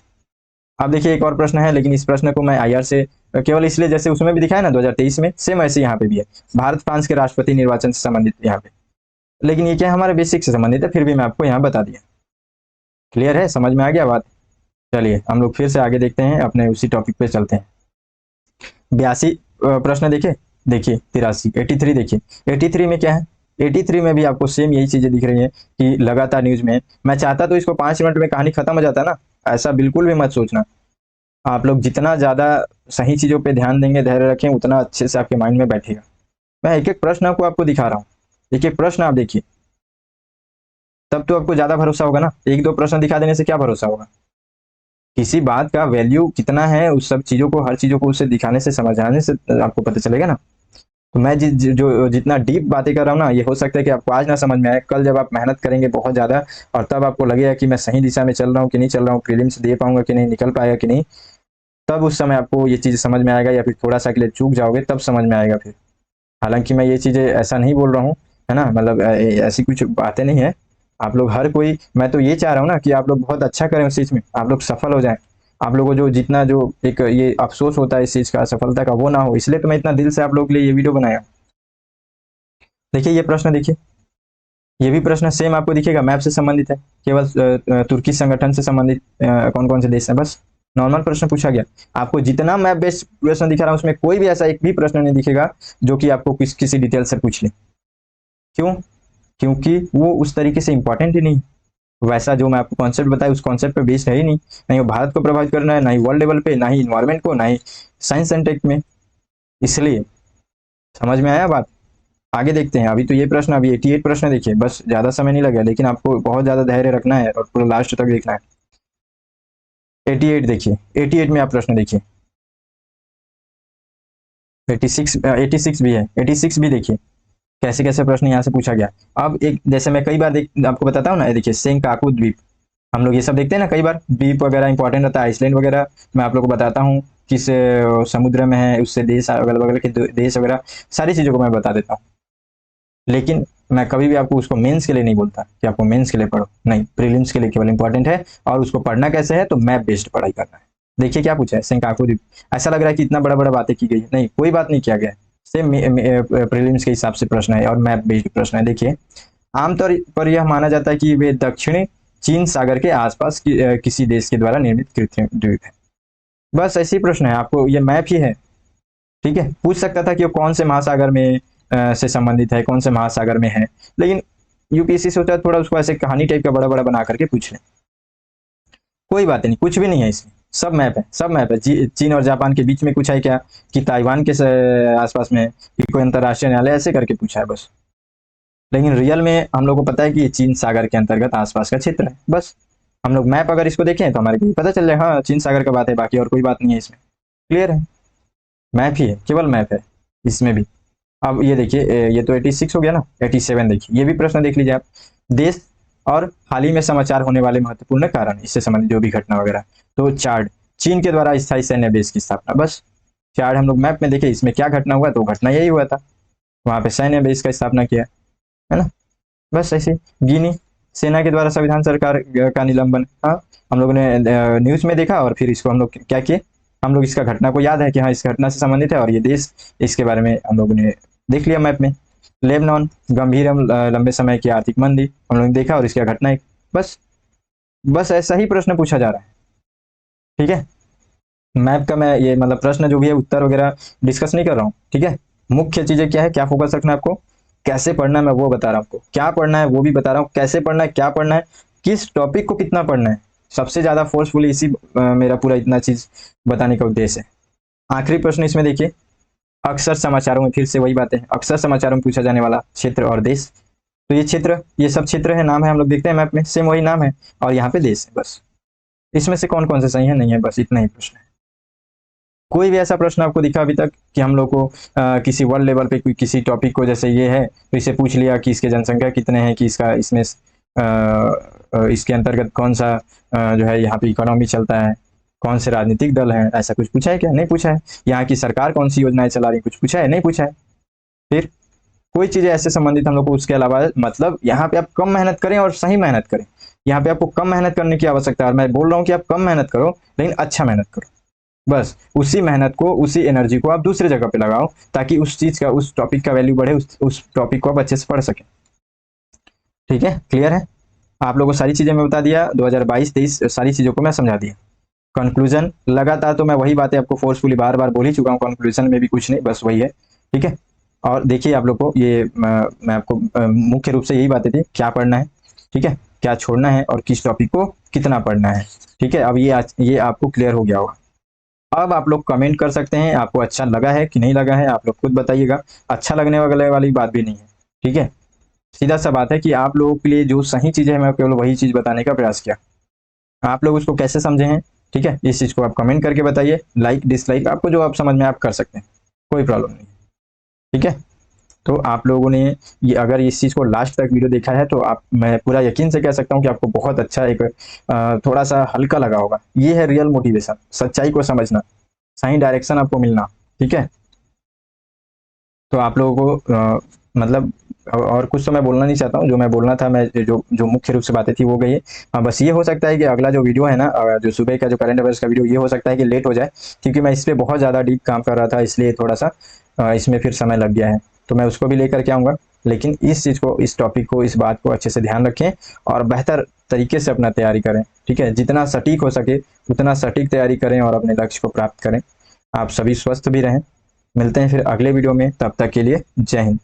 अब देखिए एक और प्रश्न है, लेकिन इस प्रश्न को मैं आईआर से केवल इसलिए, जैसे उसमें भी दिखाया ना 2023 में, सेम ऐसे यहाँ पे भी है, भारत फ्रांस के राष्ट्रपति निर्वाचन से संबंधित यहाँ पे, लेकिन ये क्या हमारे बेसिक से संबंधित है, फिर भी मैं आपको यहाँ बता दिया। क्लियर है, समझ में आ गया बात? चलिए हम लोग फिर से आगे देखते हैं, अपने उसी टॉपिक पे चलते हैं। 82 प्रश्न देखे, देखिए 83, 83 देखिए, 83 में क्या है? 83 में भी आपको सेम यही चीजें दिख रही है कि लगातार न्यूज में, मैं चाहता तो इसको 5 मिनट में कहानी खत्म हो जाता ना, ऐसा बिल्कुल भी मत सोचना। आप लोग जितना ज्यादा सही चीजों पे ध्यान देंगे, धैर्य रखें, उतना अच्छे से आपके माइंड में बैठेगा। मैं एक एक प्रश्न आपको दिखा रहा हूँ, एक एक प्रश्न आप देखिए, तब तो आपको ज्यादा भरोसा होगा ना। एक दो प्रश्न दिखा देने से क्या भरोसा होगा? किसी बात का वैल्यू कितना है, उस सब चीजों को, हर चीजों को उसे दिखाने से, समझाने से आपको पता चलेगा ना। तो मैं जो जितना डीप बातें कर रहा हूँ ना, ये हो सकता है कि आपको आज ना समझ में आए, कल जब आप मेहनत करेंगे बहुत ज्यादा, और तब आपको लगेगा कि मैं सही दिशा में चल रहा हूँ कि नहीं चल रहा हूँ, प्रीलिम्स दे पाऊंगा कि नहीं, निकल पाएगा कि नहीं, तब उस समय आपको ये चीज समझ में आएगा, या फिर थोड़ा सा के लिए चूक जाओगे तब समझ में आएगा फिर। हालांकि मैं ये चीजें ऐसा नहीं बोल रहा हूँ, है ना, मतलब ऐसी कुछ बातें नहीं है। आप लोग हर कोई, मैं तो ये चाह रहा हूँ ना कि आप लोग बहुत अच्छा करें उस चीज में, आप लोग सफल हो जाएं। आप लोगों को जो जितना जो एक ये अफसोस होता है इस चीज का, सफलता का, वो ना हो, इसलिए तो मैं इतना दिल से आप लोगों के लिए ये वीडियो बनाया। देखिए ये प्रश्न देखिए, ये भी प्रश्न सेम आपको दिखेगा, मैप से संबंधित है, केवल तुर्की संगठन से संबंधित कौन कौन से देश हैं, बस नॉर्मल प्रश्न पूछा गया। आपको जितना मैप बेस्ड प्रश्न दिखा रहा हूं, उसमें कोई भी ऐसा एक भी प्रश्न नहीं दिखेगा जो कि आपको किसी डिटेल से पूछ ले। क्यों? क्योंकि वो उस तरीके से इंपॉर्टेंट ही नहीं, वैसा जो मैं आपको कॉन्सेप्ट बताया उस कॉन्सेप्ट पे बेस्ड है ही नहीं, नहीं वो भारत को प्रभावित करना है, ना ही वर्ल्ड लेवल पे, ना ही इन्वायरमेंट को, ना ही साइंस एंड टेक में। इसलिए समझ में आया बात? आगे देखते हैं। अभी तो ये प्रश्न, अभी 88 प्रश्न देखिए, बस ज्यादा समय नहीं लगा, लेकिन आपको बहुत ज्यादा धैर्य रखना है और पूरा लास्ट तक देखना है। 88 देखिए, 88 में आप प्रश्न देखिए, 86 भी है, 86 भी देखिए कैसे कैसे प्रश्न यहाँ से पूछा गया। अब एक, जैसे मैं कई बार आपको बताता हूँ ना, ये देखिए सेंकाकू द्वीप, हम लोग ये सब देखते हैं ना, कई बार द्वीप वगैरह इंपॉर्टेंट रहता है, आइसलैंड वगैरह, मैं आप लोग को बताता हूँ किस समुद्र में है, उससे देश, अगल बगल के देश वगैरह, सारी चीजों को मैं बता देता हूँ। लेकिन मैं कभी भी आपको उसको मेंस के लिए नहीं बोलता कि आपको मेंस के लिए पढ़ो, नहीं, प्रीलिम्स के लिए केवल इंपॉर्टेंट है। और उसको पढ़ना कैसे है? तो मैप बेस्ड पढ़ाई करना है। देखिए क्या पूछा है, सेंकाकू द्वीप, ऐसा लग रहा है कि इतना बड़ा बड़ा बातें की गई, नहीं कोई बात नहीं किया गया, सेम प्रीलिम्स के हिसाब से प्रश्न है और मैप बेस्ड प्रश्न है। देखिए आमतौर पर यह माना जाता है कि वे दक्षिणी चीन सागर के आसपास किसी देश के द्वारा निर्मित कृत्रिम द्वीप है। बस ऐसी प्रश्न है, आपको ये मैप ही है, ठीक है। पूछ सकता था कि वो कौन से महासागर में से संबंधित है, कौन से महासागर में है, लेकिन यूपीएससी सोचा थोड़ा उसको ऐसे कहानी टाइप का बड़ा बड़ा बना करके पूछ ले। कोई बात नहीं, कुछ भी नहीं है इसमें, सब मैप है, सब मैप है। चीन और जापान के बीच में पूछा है क्या, कि ताइवान के आसपास में, कि कोई अंतरराष्ट्रीय न्यायालय, ऐसे करके पूछा है बस। लेकिन रियल में हम लोग को पता है कि ये चीन सागर के अंतर्गत आसपास का क्षेत्र है, बस। हम लोग मैप अगर इसको देखें तो हमारे को पता चल जाएगा, हाँ चीन सागर का बात है, बाकी और कोई बात नहीं है इसमें। क्लियर है, मैप ही है, केवल मैप है इसमें भी। अब ये देखिए, ये तो 86 हो गया ना, 87 देखिए, ये भी प्रश्न देख लीजिए आप, देश और हाल ही में समाचार होने वाले महत्वपूर्ण कारण, इससे संबंधित जो भी घटना वगैरह। तो चार्ड, चीन के द्वारा स्थायी सैन्य बेस की स्थापना, बस। चार्ड हम लोग मैप में देखे, इसमें क्या घटना हुआ, तो घटना यही हुआ था, वहां पे सैन्य बेस का स्थापना किया, है ना। बस ऐसे। गिनी, सेना के द्वारा संविधान सरकार का निलंबन। हाँ, हम लोगों ने न्यूज में देखा और फिर इसको हम लोग क्या किए, हम लोग इसका घटना को याद है कि हाँ इस घटना से संबंधित है और ये देश, इसके बारे में हम लोगों ने देख लिया मैप में। लेबनान, गंभीर एवं लंबे समय की आर्थिक मंदी, हम लोगों ने देखा और इसका घटना एक। बस, बस ऐसा ही प्रश्न पूछा जा रहा है। ठीक है, मैप का मैं ये मतलब प्रश्न जो भी है उत्तर वगैरह डिस्कस नहीं कर रहा हूँ। ठीक है, मुख्य चीजें क्या है, क्या फोकस रखना है आपको, कैसे पढ़ना है मैं वो बता रहा हूँ आपको, क्या पढ़ना है वो भी बता रहा हूँ, कैसे पढ़ना है, क्या पढ़ना है, किस टॉपिक को कितना पढ़ना है। सबसे ज्यादा फोर्सफुली इसी मेरा पूरा इतना चीज बताने का उद्देश्य है। आखिरी प्रश्न इसमें देखिए, अक्सर समाचारों में फिर से वही बातें, अक्सर समाचारों में पूछा जाने वाला क्षेत्र और देश। तो ये क्षेत्र, ये सब क्षेत्र है, नाम है, हम लोग देखते हैं मैप में सेम वही नाम है, और यहाँ पे देश है। बस इसमें से कौन कौन से सही है नहीं है, बस इतना ही प्रश्न है। कोई भी ऐसा प्रश्न आपको दिखा अभी तक कि हम लोग को किसी वर्ल्ड लेवल पे किसी टॉपिक को, जैसे ये है तो इसे पूछ लिया कि इसके जनसंख्या कितने हैं, कि इसका इसमें इसके अंतर्गत कौन सा जो है यहाँ पे इकोनॉमी चलता है, कौन से राजनीतिक दल हैं, ऐसा कुछ पूछा है क्या? नहीं पूछा है। यहाँ की सरकार कौन सी योजनाएं चला रही है, कुछ पूछा है? नहीं पूछा है। फिर कोई चीजें ऐसे संबंधित हम लोग को उसके अलावा, मतलब यहाँ पे आप कम मेहनत करें और सही मेहनत करें। यहाँ पे आपको कम मेहनत करने की आवश्यकता है, और मैं बोल रहा हूँ कि आप कम मेहनत करो लेकिन अच्छा मेहनत करो। बस उसी मेहनत को, उसी एनर्जी को आप दूसरे जगह पे लगाओ, ताकि उस चीज का, उस टॉपिक का वैल्यू बढ़े, उस टॉपिक को आप अच्छे से पढ़ सकें। ठीक है, क्लियर है? आप लोगों को सारी चीजें मैं बता दिया, 2022-23 सारी चीजों को मैं समझा दिया। कंक्लूजन लगातार तो मैं वही बातें आपको फोर्सफुली बार बार बोल ही चुका हूँ, कंक्लूजन में भी कुछ नहीं, बस वही है। ठीक है, और देखिए आप लोग को ये मैं आपको मुख्य रूप से यही बातें थी, क्या पढ़ना है, ठीक है, क्या छोड़ना है और किस टॉपिक को कितना पढ़ना है। ठीक है, अब ये आपको क्लियर हो गया होगा। अब आप लोग कमेंट कर सकते हैं, आपको अच्छा लगा है कि नहीं लगा है, आप लोग खुद बताइएगा। अच्छा लगने वाली बात भी नहीं है। ठीक है, सीधा सा बात है कि आप लोगों के लिए जो सही चीज़ है मैं केवल वही चीज़ बताने का प्रयास किया, आप लोग उसको कैसे समझे हैं। ठीक है, इस चीज़ को आप कमेंट करके बताइए, लाइक डिसलाइक आपको जो आप समझ में आप कर सकते हैं, कोई प्रॉब्लम नहीं। ठीक है, तो आप लोगों ने ये अगर इस चीज़ को लास्ट तक वीडियो देखा है तो आप, मैं पूरा यकीन से कह सकता हूँ कि आपको बहुत अच्छा एक थोड़ा सा हल्का लगा होगा। ये है रियल मोटिवेशन, सच्चाई को समझना, सही डायरेक्शन आपको मिलना। ठीक है, तो आप लोगों को मतलब और कुछ तो मैं बोलना नहीं चाहता हूँ, जो मैं बोलना था, मैं जो जो मुख्य रूप से बातें थी वो गई है। बस ये हो सकता है कि अगला जो वीडियो है ना, जो सुबह का जो करंट अफेयर्स का वीडियो, ये हो सकता है कि लेट हो जाए, क्योंकि मैं इस पर बहुत ज़्यादा डीप काम कर रहा था, इसलिए थोड़ा सा इसमें फिर समय लग गया है। तो मैं उसको भी लेकर के आऊँगा, लेकिन इस चीज़ को, इस टॉपिक को, इस बात को अच्छे से ध्यान रखें और बेहतर तरीके से अपना तैयारी करें। ठीक है, जितना सटीक हो सके उतना सटीक तैयारी करें और अपने लक्ष्य को प्राप्त करें। आप सभी स्वस्थ भी रहें। मिलते हैं फिर अगले वीडियो में, तब तक के लिए जय हिंद।